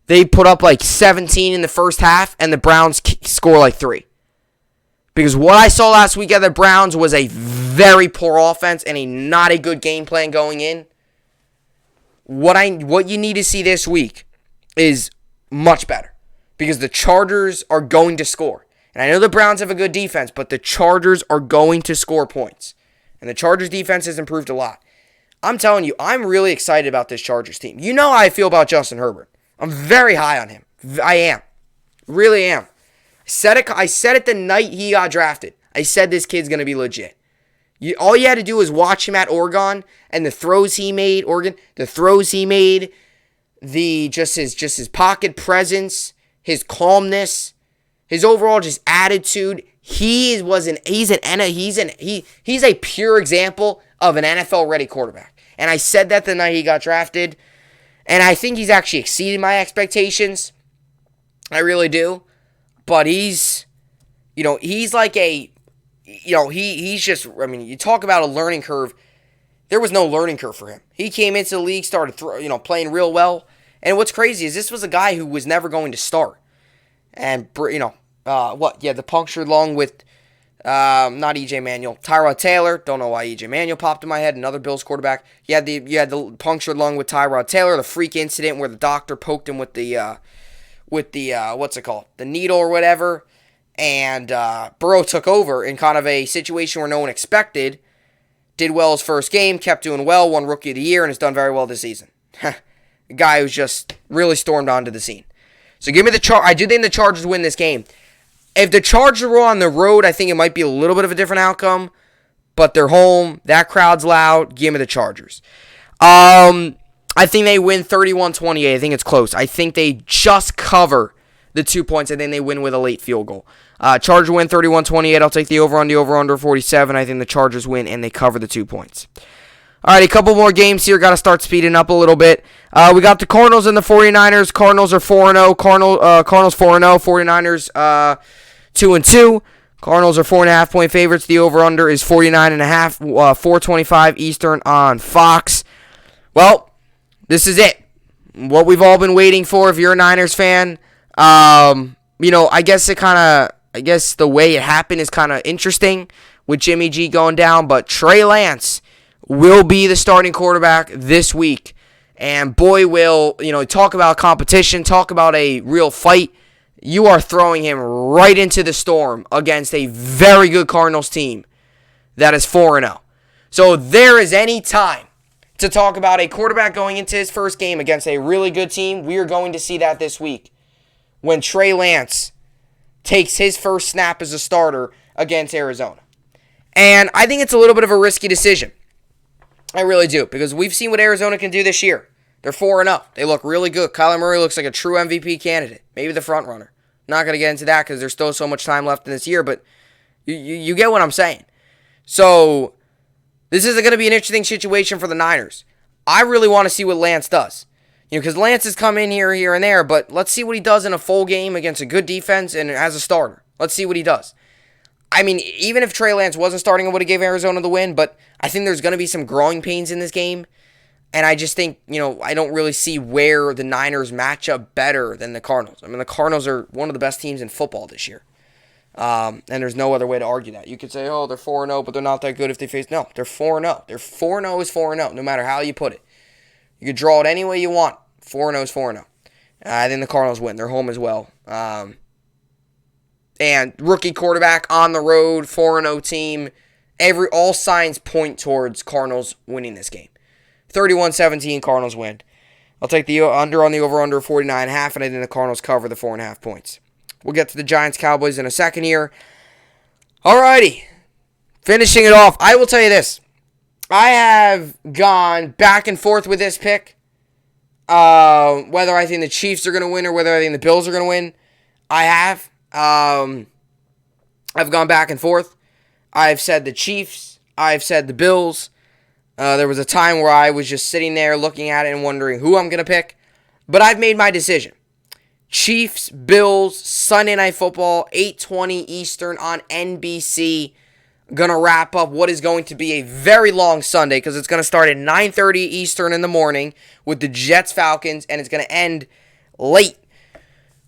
Speaker 1: They put up 17 in the first half, and the Browns score 3. Because what I saw last week at the Browns was a very poor offense and not a good game plan going in. What you need to see this week is much better. Because the Chargers are going to score. And I know the Browns have a good defense, but the Chargers are going to score points. And the Chargers defense has improved a lot. I'm telling you, I'm really excited about this Chargers team. You know how I feel about Justin Herbert. I'm very high on him. I am. Really am. I said it the night he got drafted. I said this kid's going to be legit. All you had to do was watch him at Oregon and the throws he made, his pocket presence, his calmness, his overall just attitude. He's a pure example of an NFL ready quarterback. And I said that the night he got drafted, and I think he's actually exceeded my expectations. I really do. But he's like he's just, you talk about a learning curve. There was no learning curve for him. He came into the league, started playing real well. And what's crazy is this was a guy who was never going to start. And, the punctured lung with, not E.J. Manuel, Tyrod Taylor. Don't know why E.J. Manuel popped in my head. Another Bills quarterback. You had the punctured lung with Tyrod Taylor, the freak incident where the doctor poked him with the what's it called? The needle or whatever. And Burrow took over in kind of a situation where no one expected. Did well his first game, kept doing well, won Rookie of the Year, and has done very well this season. A guy who's just really stormed onto the scene. So give me I do think the Chargers win this game. If the Chargers were on the road, I think it might be a little bit of a different outcome. But they're home. That crowd's loud. Give me the Chargers. I think they win 31-28. I think it's close. I think they just cover the 2 points. I think they win with a late field goal. Chargers win 31-28. I'll take the over on the over-under 47. I think the Chargers win and they cover the 2 points. All right, a couple more games here. Got to start speeding up a little bit. We got the Cardinals and the 49ers. Cardinals are 4-0. Cardinals 4-0. 49ers 2-2. Cardinals are 4.5-point favorites. The over-under is 49.5. 4:25 Eastern on Fox. Well, this is it. What we've all been waiting for. If you're a Niners fan, I guess the way it happened is kind of interesting with Jimmy G going down, but Trey Lance will be the starting quarterback this week. And boy, will, talk about competition, talk about a real fight. You are throwing him right into the storm against a very good Cardinals team that is 4-0. So there is any time to talk about a quarterback going into his first game against a really good team. We are going to see that this week when Trey Lance takes his first snap as a starter against Arizona. And I think it's a little bit of a risky decision. I really do, because we've seen what Arizona can do this year. They're 4-0. They look really good. Kyler Murray looks like a true MVP candidate. Maybe the front runner. Not going to get into that because there's still so much time left in this year, but you get what I'm saying. So, this is going to be an interesting situation for the Niners. I really want to see what Lance does. Because Lance has come in here, and there, but let's see what he does in a full game against a good defense and as a starter. Let's see what he does. I mean, even if Trey Lance wasn't starting, it would have gave Arizona the win, but I think there's going to be some growing pains in this game. And I just think, I don't really see where the Niners match up better than the Cardinals. I mean, the Cardinals are one of the best teams in football this year. And there's no other way to argue that. You could say, they're 4-0, but they're not that good if they face... No, they're 4-0. They're 4-0 is 4-0, no matter how you put it. You could draw it any way you want. 4-0 is 4-0. I think the Cardinals win. They're home as well. And rookie quarterback on the road, 4-0 team. All signs point towards Cardinals winning this game. 31-17, Cardinals win. I'll take the under on the over-under 49.5, and I think the Cardinals cover the 4.5 points. We'll get to the Giants-Cowboys in a second here. Alrighty. Finishing it off, I will tell you this. I have gone back and forth with this pick. Whether I think the Chiefs are going to win or whether I think the Bills are going to win. I have. I've gone back and forth. I've said the Chiefs. I've said the Bills. There was a time where I was just sitting there looking at it and wondering who I'm going to pick. But I've made my decision. Chiefs, Bills, Sunday Night Football, 8:20 Eastern on NBC. Going to wrap up what is going to be a very long Sunday because it's going to start at 9:30 Eastern in the morning with the Jets-Falcons, and it's going to end late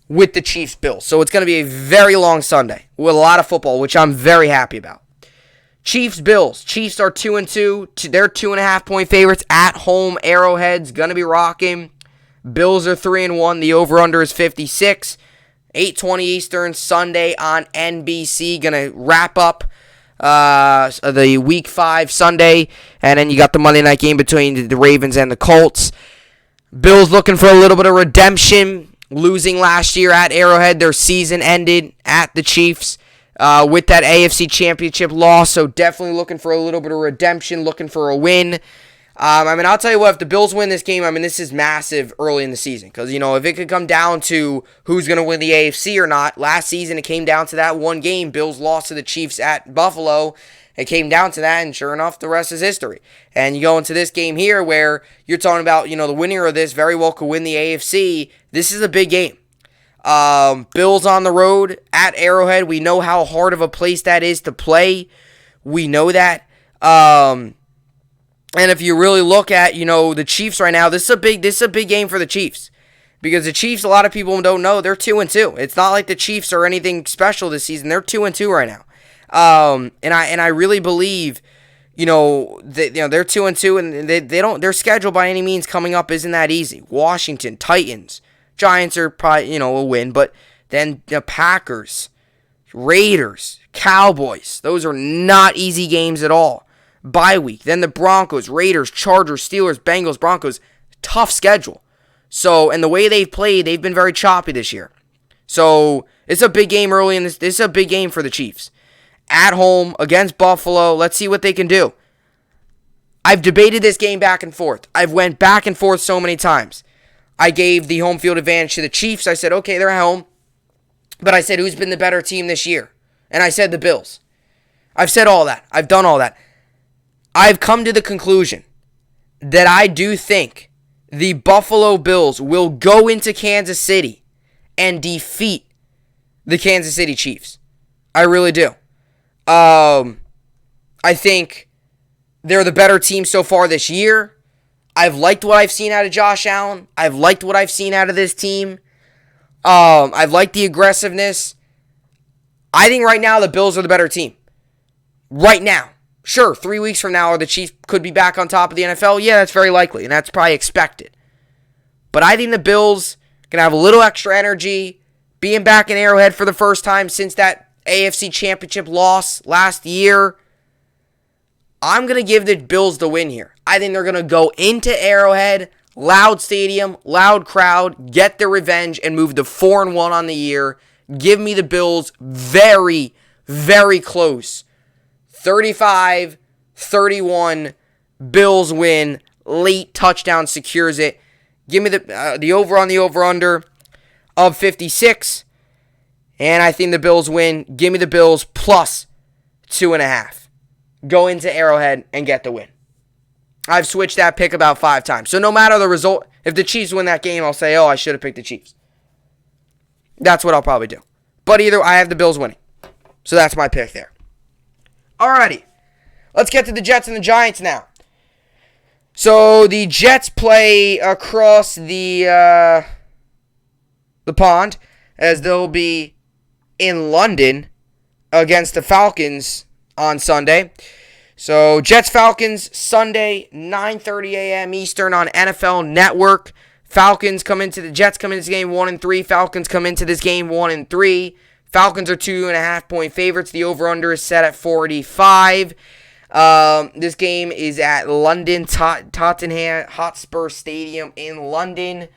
Speaker 1: with the Chiefs-Bills. So it's going to be a very long Sunday with a lot of football, which I'm very happy about. Chiefs-Bills. Chiefs are 2-2. They're 2.5-point favorites at home. Arrowhead's going to be rocking. Bills are 3-1. The over-under is 56. 8:20 Eastern, Sunday on NBC. Going to wrap up the Week 5 Sunday. And then you got the Monday night game between the Ravens and the Colts. Bills looking for a little bit of redemption. Losing last year at Arrowhead. Their season ended at the Chiefs. With that AFC Championship loss, so definitely looking for a little bit of redemption, looking for a win. I'll tell you what, if the Bills win this game, this is massive early in the season. Because, if it could come down to who's going to win the AFC or not, last season it came down to that one game. Bills lost to the Chiefs at Buffalo. It came down to that, and sure enough, the rest is history. And you go into this game here where you're talking about, the winner of this very well could win the AFC. This is a big game. Bills on the road at Arrowhead. We know how hard of a place that is to play. We know that. And if you really look at, the Chiefs right now, this is a big game for the Chiefs. Because the Chiefs, a lot of people don't know, they're 2-2. It's not like the Chiefs are anything special this season. They're 2-2 right now. And I really believe, they're 2-2 and they don't, their schedule by any means coming up isn't that easy. Washington, Titans, Giants are probably, a win, but then the Packers, Raiders, Cowboys, those are not easy games at all. Bye week, then the Broncos, Raiders, Chargers, Steelers, Bengals, Broncos, tough schedule. So, and the way they've played, they've been very choppy this year. So, it's a big game early in this. This is a big game for the Chiefs. At home, against Buffalo, let's see what they can do. I've debated this game back and forth. I've went back and forth so many times. I gave the home field advantage to the Chiefs. I said, okay, they're at home. But I said, who's been the better team this year? And I said the Bills. I've said all that. I've done all that. I've come to the conclusion that I do think the Buffalo Bills will go into Kansas City and defeat the Kansas City Chiefs. I really do. I think they're the better team so far this year. I've liked what I've seen out of Josh Allen. I've liked what I've seen out of this team. I've liked the aggressiveness. I think right now the Bills are the better team. Right now. Sure, 3 weeks from now, the Chiefs could be back on top of the NFL. Yeah, that's very likely, and that's probably expected. But I think the Bills can have a little extra energy, being back in Arrowhead for the first time since that AFC Championship loss last year. I'm going to give the Bills the win here. I think they're going to go into Arrowhead, loud stadium, loud crowd, get their revenge, and move to 4-1 on the year. Give me the Bills very, very close. 35-31, Bills win. Late touchdown secures it. Give me the over on the over-under of 56. And I think the Bills win. Give me the Bills plus 2.5. Go into Arrowhead and get the win. I've switched that pick about 5 times. So no matter the result, if the Chiefs win that game, I'll say, I should have picked the Chiefs. That's what I'll probably do. But either I have the Bills winning. So that's my pick there. Alrighty. Let's get to the Jets and the Giants now. So the Jets play across the pond, as they'll be in London against the Falcons on Sunday. So Jets-Falcons, Sunday, 9:30 a.m. Eastern on NFL Network. Jets come into this game 1-3. Falcons come into this game 1-3. Falcons are 2.5-point favorites. The over-under is set at 45. This game is at London, Tottenham Hotspur Stadium in London.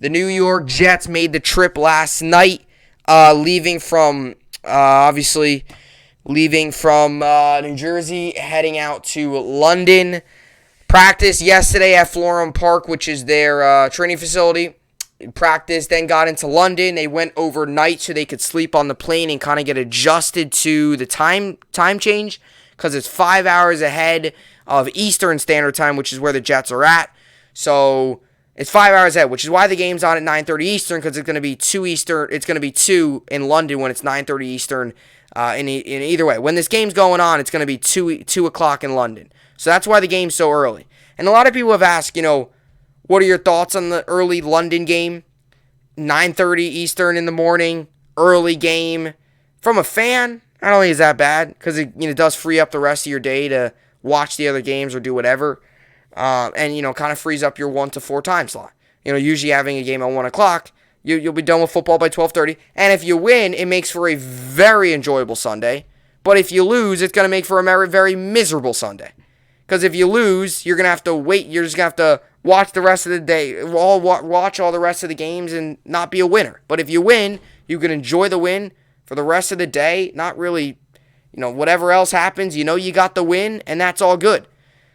Speaker 1: The New York Jets made the trip last night, leaving from New Jersey, heading out to London. Practice yesterday at Florham Park, which is their training facility. Practice, then got into London. They went overnight so they could sleep on the plane and kind of get adjusted to the time change, because it's 5 hours ahead of Eastern Standard Time, which is where the Jets are at. So it's 5 hours ahead, which is why the game's on at 9:30 Eastern, because it's going to be 2 Eastern. It's going to be 2 in London when it's 9:30 Eastern. In either way, when this game's going on, it's going to be 2 o'clock in London. So that's why the game's so early. And a lot of people have asked, what are your thoughts on the early London game? 9:30 Eastern in the morning, early game. From a fan, I don't think it's that bad, because it does free up the rest of your day to watch the other games or do whatever. And kind of frees up your 1 to 4 time slot. Usually having a game at 1 o'clock, you'll be done with football by 12:30. And if you win, it makes for a very enjoyable Sunday. But if you lose, it's going to make for a very miserable Sunday. Because if you lose, you're going to have to wait. You're just going to have to watch the rest of the day, watch all the rest of the games and not be a winner. But if you win, you can enjoy the win for the rest of the day. Not really, whatever else happens, you got the win, and that's all good.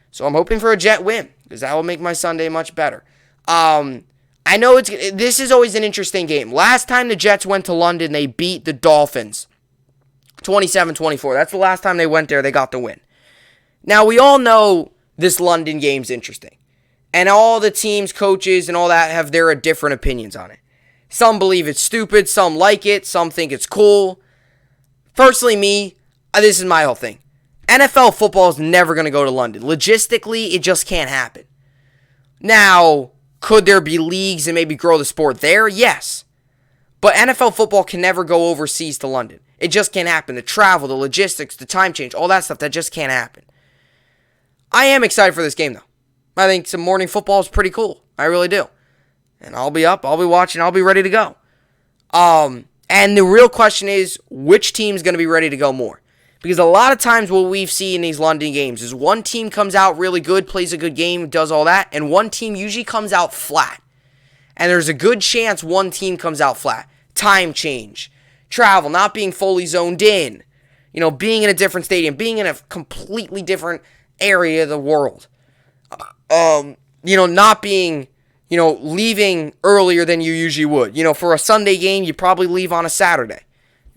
Speaker 1: So I'm hoping for a Jet win, because that will make my Sunday much better. I know this is always an interesting game. Last time the Jets went to London, they beat the Dolphins 27-24. That's the last time they went there. They got the win. Now, we all know this London game's interesting. And all the teams, coaches, and all that have their different opinions on it. Some believe it's stupid. Some like it. Some think it's cool. Personally, this is my whole thing. NFL football is never going to go to London. Logistically, it just can't happen. Now, could there be leagues and maybe grow the sport there? Yes. But NFL football can never go overseas to London. It just can't happen. The travel, the logistics, the time change, all that stuff, that just can't happen. I am excited for this game, though. I think some morning football is pretty cool. I really do. And I'll be up, I'll be watching, I'll be ready to go. And the real question is, which team's going to be ready to go more? Because a lot of times what we've seen in these London games is one team comes out really good, plays a good game, does all that, and one team usually comes out flat. And there's a good chance one team comes out flat. Time change, travel, not being fully zoned in, being in a different stadium, being in a completely different area of the world. Not being, leaving earlier than you usually would. For a Sunday game, you probably leave on a Saturday.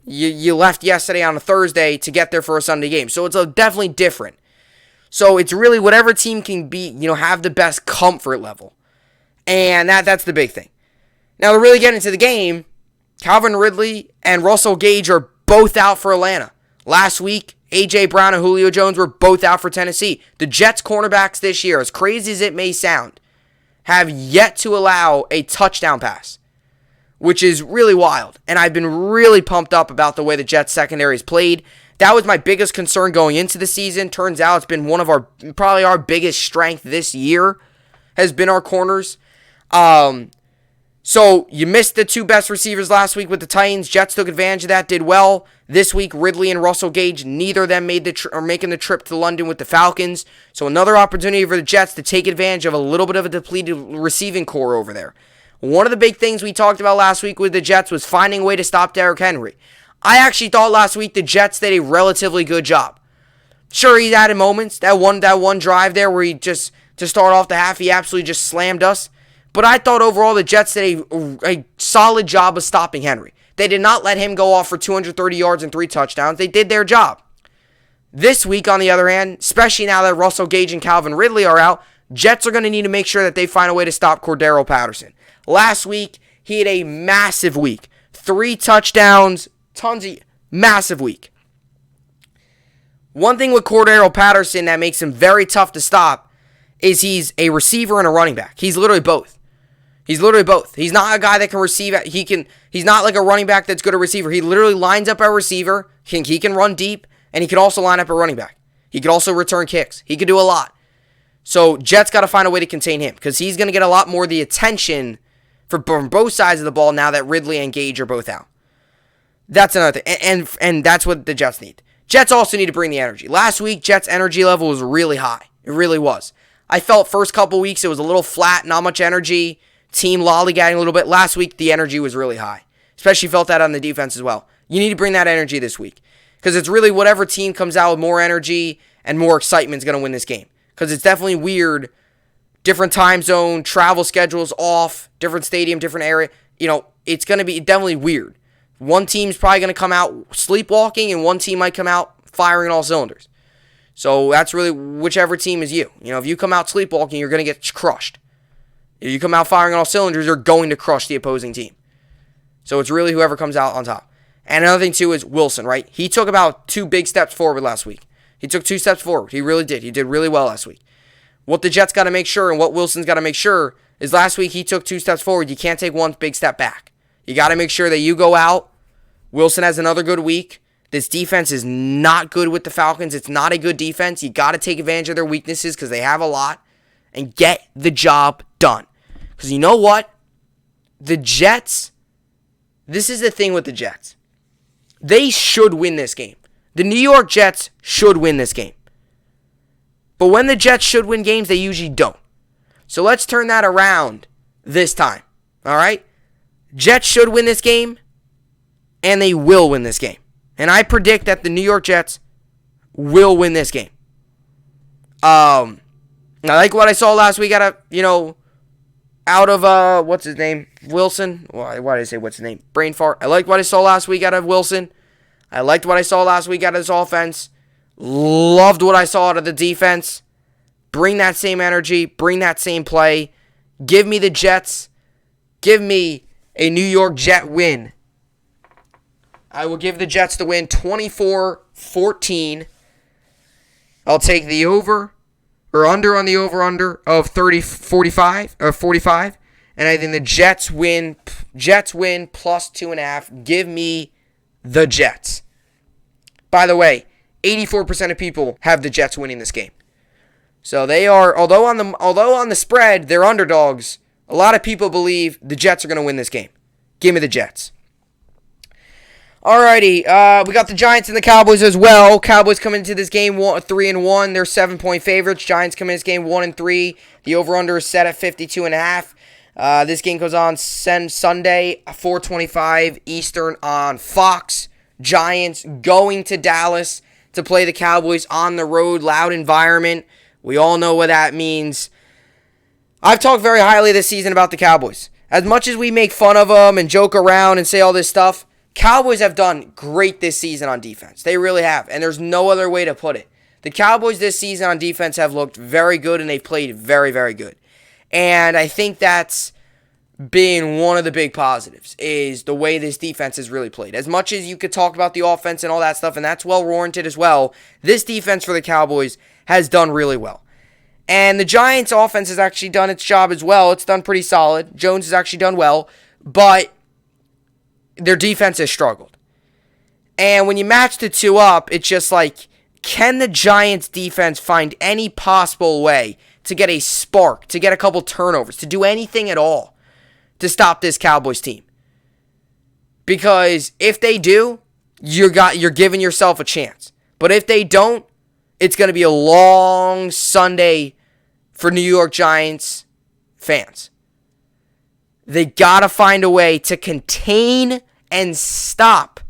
Speaker 1: You left yesterday on a Thursday to get there for a Sunday game. So it's definitely different. So it's really whatever team can be, have the best comfort level. And that's the big thing. Now, to really get into the game, Calvin Ridley and Russell Gage are both out for Atlanta. Last week, A.J. Brown and Julio Jones were both out for Tennessee. The Jets cornerbacks this year, as crazy as it may sound, have yet to allow a touchdown pass, which is really wild. And I've been really pumped up about the way the Jets secondary has played. That was my biggest concern going into the season. Turns out it's been one of probably our biggest strength this year has been our corners. So you missed the 2 best receivers last week with the Titans. Jets took advantage of that, did well. This week, Ridley and Russell Gage, neither of them are making the trip to London with the Falcons. So another opportunity for the Jets to take advantage of a little bit of a depleted receiving core over there. One of the big things we talked about last week with the Jets was finding a way to stop Derrick Henry. I actually thought last week the Jets did a relatively good job. Sure, he had moments, that one drive there where he just, to start off the half, he absolutely just slammed us. But I thought overall the Jets did a solid job of stopping Henry. They did not let him go off for 230 yards and 3 touchdowns. They did their job. This week, on the other hand, especially now that Russell Gage and Calvin Ridley are out, Jets are going to need to make sure that they find a way to stop Cordero Patterson. Last week, he had a massive week. 3 touchdowns, massive week. One thing with Cordero Patterson that makes him very tough to stop is he's a receiver and a running back. He's literally both. He's not a guy that can receive. He's not like a running back that's good at receiver. He literally lines up a receiver. He can run deep, and he can also line up a running back. He could also return kicks. He could do a lot. So Jets got to find a way to contain him because he's going to get a lot more of the attention from both sides of the ball now that Ridley and Gage are both out. That's another thing, and that's what the Jets need. Jets also need to bring the energy. Last week, Jets' energy level was really high. It really was. I felt first couple weeks it was a little flat, not much energy. Team lollygagging a little bit. Last week, the energy was really high. Especially felt that on the defense as well. You need to bring that energy this week. Because it's really whatever team comes out with more energy and more excitement is going to win this game. Because it's definitely weird. Different time zone, travel schedules off, different stadium, different area. It's going to be definitely weird. One team's probably going to come out sleepwalking, and one team might come out firing all cylinders. So that's really whichever team is you. If you come out sleepwalking, you're going to get crushed. If you come out firing on all cylinders, you're going to crush the opposing team. So it's really whoever comes out on top. And another thing, too, is Wilson, right? He took about 2 big steps forward last week. He took 2 steps forward. He really did. He did really well last week. What the Jets got to make sure and what Wilson's got to make sure is last week he took 2 steps forward. You can't take 1 big step back. You got to make sure that you go out. Wilson has another good week. This defense is not good with the Falcons. It's not a good defense. You got to take advantage of their weaknesses because they have a lot and get the job done. Because you know what? The Jets, this is the thing with the Jets. They should win this game. The New York Jets should win this game. But when the Jets should win games, they usually don't. So let's turn that around this time. All right? Jets should win this game, and they will win this game. And I predict that the New York Jets will win this game. I like what I saw last week out of what's his name? Wilson. Why did I say what's his name? Brain fart. I liked what I saw last week out of Wilson. I liked what I saw last week out of this offense. Loved what I saw out of the defense. Bring that same energy. Bring that same play. Give me the Jets. Give me a New York Jet win. I will give the Jets the win 24-14. I'll take the over or under on the over-under of 45. And I think the Jets win plus 2.5. Give me the Jets. By the way, 84% of people have the Jets winning this game. So they are, although on the spread, they're underdogs, a lot of people believe the Jets are going to win this game. Give me the Jets. Alrighty, we got the Giants and the Cowboys as well. Cowboys come into this game 3-1. They're 7-point favorites. Giants come in this game 1-3. The over/under is set at 52.5. This game goes on Sunday, 4:25 Eastern on Fox. Giants going to Dallas to play the Cowboys on the road, loud environment. We all know what that means. I've talked very highly this season about the Cowboys. As much as we make fun of them and joke around and say all this stuff, Cowboys have done great this season on defense. They really have, and there's no other way to put it. The Cowboys this season on defense have looked very good, and they've played very, very good. And I think that's been one of the big positives, is the way this defense has really played. As much as you could talk about the offense and all that stuff, and that's well-warranted as well, this defense for the Cowboys has done really well. And the Giants' offense has actually done its job as well. It's done pretty solid. Jones has actually done well, but their defense has struggled. And when you match the two up, it's just like, can the Giants' defense find any possible way to get a spark, to get a couple turnovers, to do anything at all to stop this Cowboys team? Because if they do, you're giving yourself a chance. But if they don't, it's going to be a long Sunday for New York Giants fans. They got to find a way to contain and stop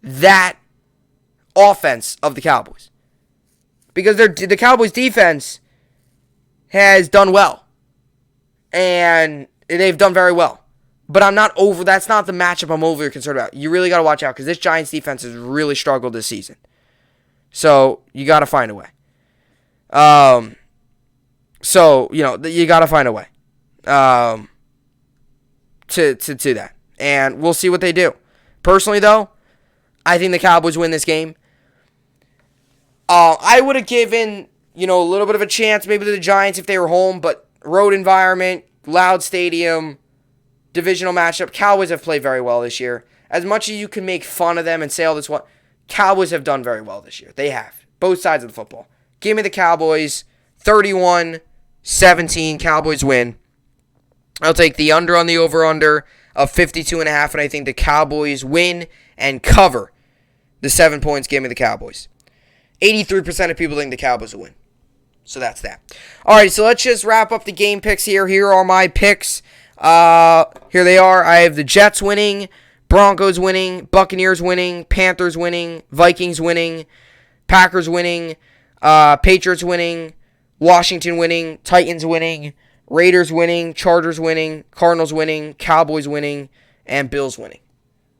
Speaker 1: that offense of the Cowboys. Because the Cowboys defense has done well. And they've done very well. But that's not the matchup I'm overly concerned about. You really got to watch out because this Giants defense has really struggled this season. So, you got to find a way. You got to find a way to that. And we'll see what they do. Personally, though, I think the Cowboys win this game. I would have given, a little bit of a chance maybe to the Giants if they were home, but road environment, loud stadium, divisional matchup. Cowboys have played very well this year. As much as you can make fun of them and say all this, Cowboys have done very well this year. They have. Both sides of the football. Give me the Cowboys. 31-17. Cowboys win. I'll take the under on the over-under of 52.5, and I think the Cowboys win and cover the 7 points. Give me the Cowboys. 83% of people think the Cowboys will win. So that's that. All right, so let's just wrap up the game picks here. Here are my picks. Here they are. I have the Jets winning, Broncos winning, Buccaneers winning, Panthers winning, Vikings winning, Packers winning, Patriots winning, Washington winning, Titans winning, Raiders winning, Chargers winning, Cardinals winning, Cowboys winning, and Bills winning.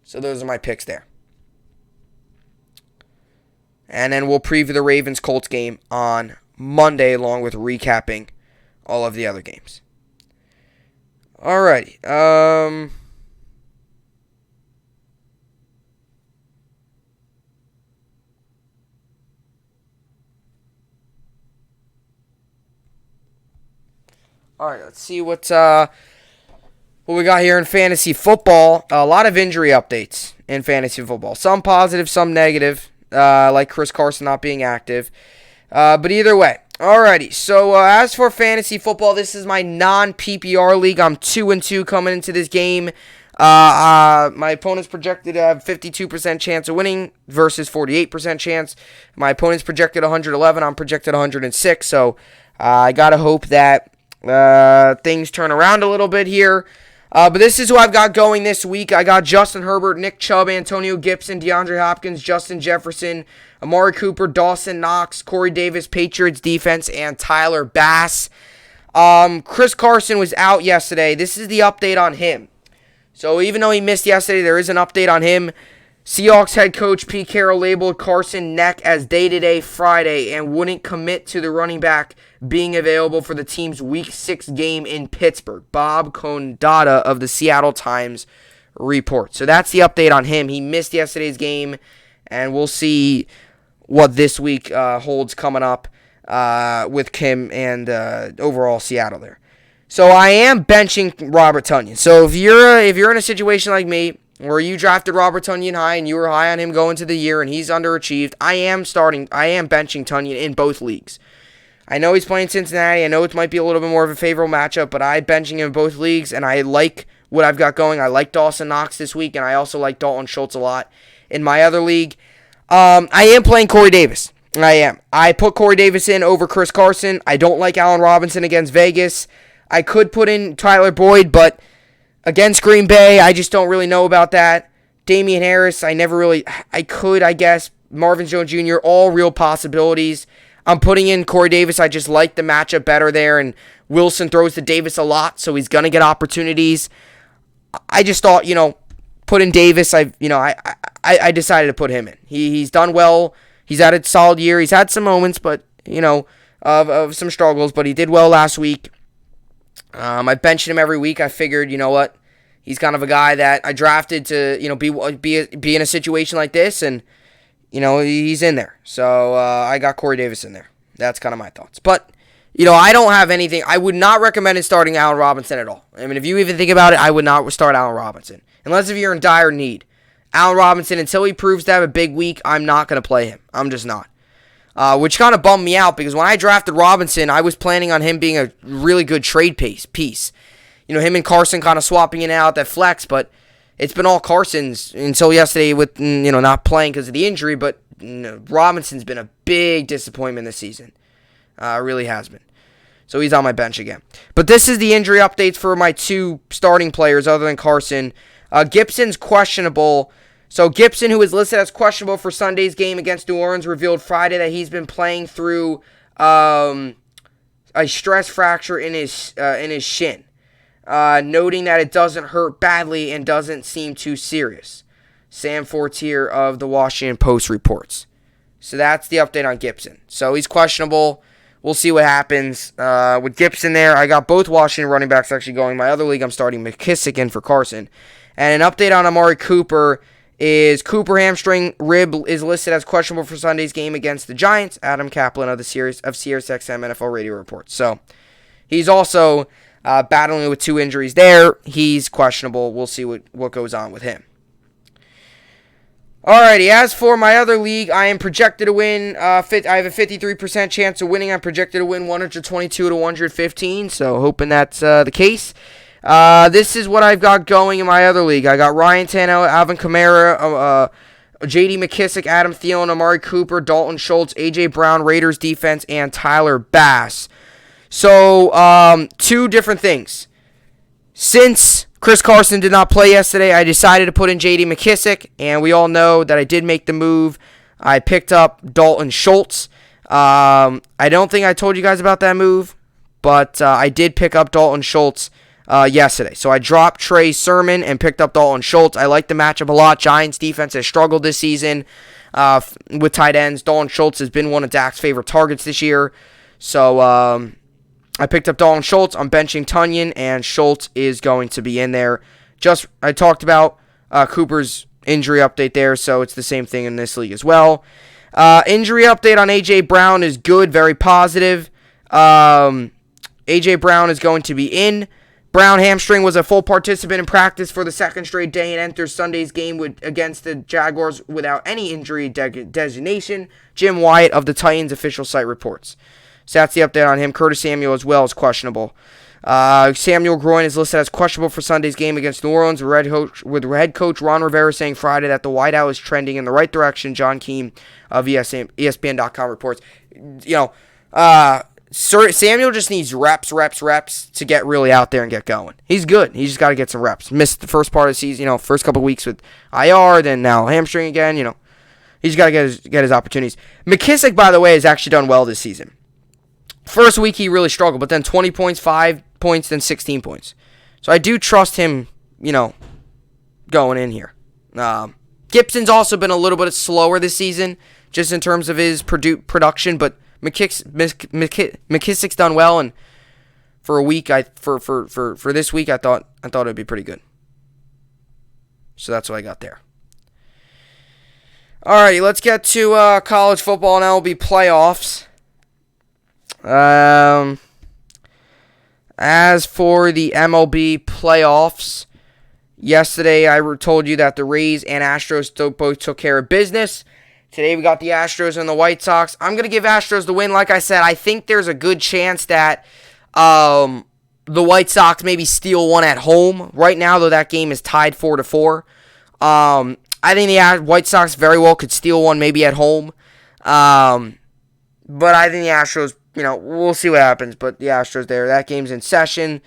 Speaker 1: So those are my picks there. And then we'll preview the Ravens-Colts game on Monday along with recapping all of the other games. Alrighty. Alright, let's see what we got here in fantasy football. A lot of injury updates in fantasy football. Some positive, some negative, like Chris Carson not being active. But either way. Alrighty, so as for fantasy football, this is my non-PPR league. I'm 2-2 coming into this game. My opponent's projected to have 52% chance of winning versus 48% chance. My opponent's projected 111. I'm projected 106. So I got to hope that things turn around a little bit here. But this is who I've got going this week. I got Justin Herbert, Nick Chubb, Antonio Gibson, DeAndre Hopkins, Justin Jefferson, Amari Cooper, Dawson Knox, Corey Davis, Patriots defense, and Tyler Bass. Chris Carson was out yesterday. This is the update on him. So even though he missed yesterday, there is an update on him. Seahawks head coach Pete Carroll labeled Carson neck as day-to-day Friday and wouldn't commit to the running back being available for the team's Week 6 game in Pittsburgh. Bob Condata of the Seattle Times reports. So that's the update on him. He missed yesterday's game, and we'll see what this week holds coming up with Kim and overall Seattle there. So I am benching Robert Tonyan. So if you're in a situation like me, where you drafted Robert Tonyan high and you were high on him going to the year and he's underachieved, I am benching Tonyan in both leagues. I know he's playing Cincinnati. I know it might be a little bit more of a favorable matchup, but I'm benching him in both leagues, and I like what I've got going. I like Dawson Knox this week, and I also like Dalton Schultz a lot in my other league. I am playing Corey Davis. I am. I put Corey Davis in over Chris Carson. I don't like Allen Robinson against Vegas. I could put in Tyler Boyd, but against Green Bay, I just don't really know about that. Damian Harris, I guess. Marvin Jones Jr., all real possibilities. I'm putting in Corey Davis. I just like the matchup better there, and Wilson throws to Davis a lot, so he's going to get opportunities. I just thought, put in Davis. I decided to put him in. He's done well. He's had a solid year. He's had some moments, but, of some struggles, but he did well last week. I benched him every week. I figured, he's kind of a guy that I drafted to, be in a situation like this, and, he's in there. So I got Corey Davis in there. That's kind of my thoughts. But, I don't have anything. I would not recommend starting Allen Robinson at all. I mean, if you even think about it, I would not start Allen Robinson. Unless if you're in dire need. Allen Robinson, until he proves to have a big week, I'm not going to play him. I'm just not. Which kind of bummed me out because when I drafted Robinson, I was planning on him being a really good trade piece. Him and Carson kind of swapping in and out that flex, but it's been all Carson's until yesterday with, not playing because of the injury, but Robinson's been a big disappointment this season. Really has been. So he's on my bench again. But this is the injury updates for my 2 starting players other than Carson. Gibson's questionable. So Gibson, who is listed as questionable for Sunday's game against New Orleans, revealed Friday that he's been playing through a stress fracture in his shin, noting that it doesn't hurt badly and doesn't seem too serious. Sam Fortier of the Washington Post reports. So that's the update on Gibson. So he's questionable. We'll see what happens with Gibson there. I got both Washington running backs actually going. My other league, I'm starting McKissick in for Carson. And an update on Amari Cooper is Cooper hamstring rib is listed as questionable for Sunday's game against the Giants. Adam Kaplan of SiriusXM NFL Radio reports. So he's also battling with 2 injuries there. He's questionable. We'll see what goes on with him. Alrighty, as for my other league, I am projected to win. I have a 53% chance of winning. I'm projected to win 122 to 115, so hoping that's the case. This is what I've got going in my other league. I got Ryan Tannehill, Alvin Kamara, J.D. McKissick, Adam Thielen, Amari Cooper, Dalton Schultz, A.J. Brown, Raiders defense, and Tyler Bass. So, 2 different things. Since Chris Carson did not play yesterday, I decided to put in J.D. McKissick, and we all know that I did make the move. I picked up Dalton Schultz. I don't think I told you guys about that move, but I did pick up Dalton Schultz yesterday. So I dropped Trey Sermon and picked up Dalton Schultz. I like the matchup a lot. Giants defense has struggled this season with tight ends. Dalton Schultz has been one of Dak's favorite targets this year. So I picked up Dalton Schultz. I'm benching Tunyon, and Schultz is going to be in there. I talked about Cooper's injury update there, so it's the same thing in this league as well. Injury update on A.J. Brown is good, very positive. A.J. Brown is going to be in. Brown hamstring was a full participant in practice for the second straight day and enters Sunday's game against the Jaguars without any injury designation. Jim Wyatt of the Titans official site reports. So that's the update on him. Curtis Samuel as well is questionable. Samuel Groin is listed as questionable for Sunday's game against New Orleans, with head coach Ron Rivera saying Friday that the whiteout is trending in the right direction. John Keane of ESPN.com reports. Samuel just needs reps to get really out there and get going. He's good. He just got to get some reps. Missed the first part of the season, first couple of weeks with IR, then now hamstring again. He's got to get his opportunities. McKissick, by the way, has actually done well this season. First week he really struggled, but then 20 points, 5 points, then 16 points. So I do trust him, going in here. Gibson's also been a little bit slower this season, just in terms of his production, but McKissick's done well, and for a week, for this week, I thought it'd be pretty good. So that's what I got there. Alrighty, let's get to college football and MLB playoffs. As for the MLB playoffs, yesterday I told you that the Rays and Astros both took care of business. Today we got the Astros and the White Sox. I'm going to give Astros the win. Like I said, I think there's a good chance that the White Sox maybe steal one at home. Right now, though, that game is tied 4-4. I think the White Sox very well could steal one maybe at home. But I think the Astros, we'll see what happens. But the Astros there, that game's in session.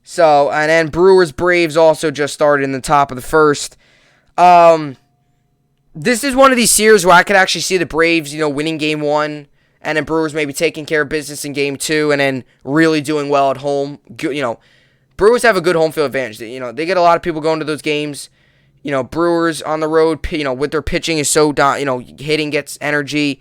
Speaker 1: So, and then Brewers-Braves also just started in the top of the first. This is one of these series where I could actually see the Braves, winning game 1, and then Brewers maybe taking care of business in game 2, and then really doing well at home. Brewers have a good home field advantage. They get a lot of people going to those games. Brewers on the road, with their pitching is so, hitting gets energy.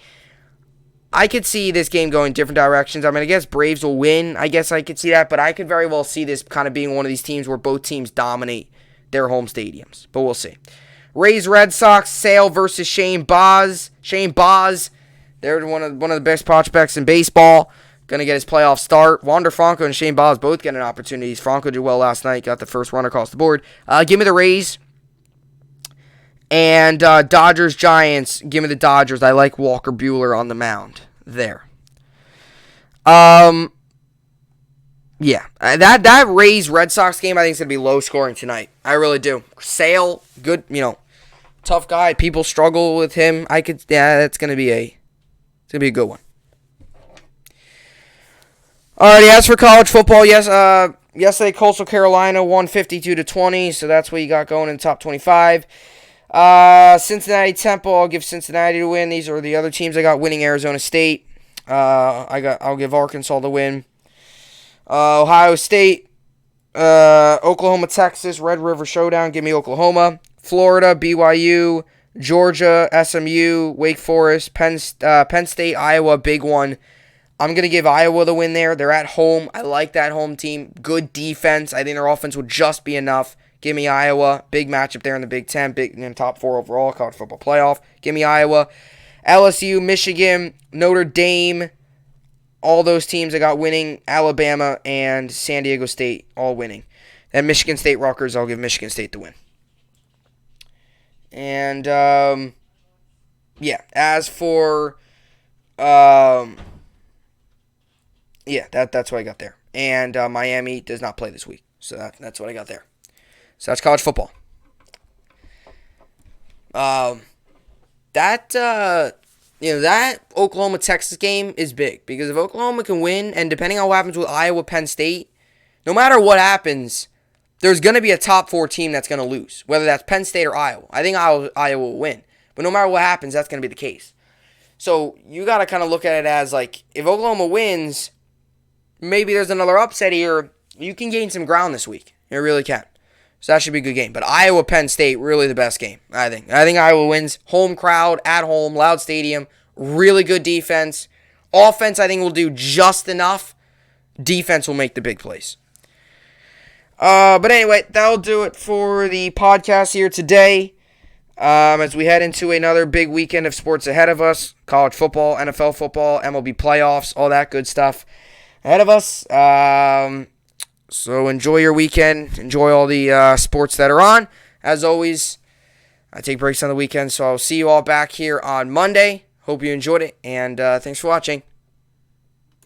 Speaker 1: I could see this game going different directions. I guess Braves will win. I guess I could see that, but I could very well see this kind of being one of these teams where both teams dominate their home stadiums. But we'll see. Rays, Red Sox, Sale versus Shane Baz. Shane Baz, they're one of the best prospects in baseball. Going to get his playoff start. Wander Franco and Shane Baz both getting opportunities. Franco did well last night. Got the first run across the board. Give me the Rays. And Dodgers, Giants. Give me the Dodgers. I like Walker Buehler on the mound there. Yeah, that Rays Red Sox game I think is going to be low scoring tonight. I really do. Sale, good, tough guy. People struggle with him. That's going to be a good one. Alrighty, as for college football, yesterday Coastal Carolina won 52-20, so that's what you got going in the top 25. Cincinnati Temple, I'll give Cincinnati to win. These are the other teams I got winning. Arizona State, I'll give Arkansas the win. Ohio State, Oklahoma, Texas, Red River Showdown, give me Oklahoma. Florida, BYU, Georgia, SMU, Wake Forest, Penn State, Iowa, big one. I'm going to give Iowa the win there. They're at home. I like that home team. Good defense. I think their offense will just be enough. Give me Iowa. Big matchup there in the Big Ten. Big in top 4 overall college football playoff. Give me Iowa. LSU, Michigan, Notre Dame. All those teams I got winning. Alabama and San Diego State all winning. And Michigan State, Rutgers, I'll give Michigan State the win. And, as for... that's what I got there. And Miami does not play this week. So that's what I got there. So that's college football. That Oklahoma-Texas game is big. Because if Oklahoma can win, and depending on what happens with Iowa-Penn State, no matter what happens, there's going to be a top 4 team that's going to lose. Whether that's Penn State or Iowa. I think Iowa will win. But no matter what happens, that's going to be the case. So you got to kind of look at it as like, if Oklahoma wins... maybe there's another upset here. You can gain some ground this week. You really can. So that should be a good game. But Iowa-Penn State, really the best game, I think. I think Iowa wins. Home crowd, at home, loud stadium, really good defense. Offense, I think, will do just enough. Defense will make the big plays. But anyway, that'll do it for the podcast here today. As we head into another big weekend of sports ahead of us. College football, NFL football, MLB playoffs, all that good stuff ahead of us. So enjoy your weekend. Enjoy all the sports that are on. As always, I take breaks on the weekend, so I'll see you all back here on Monday. Hope you enjoyed it, and thanks for watching.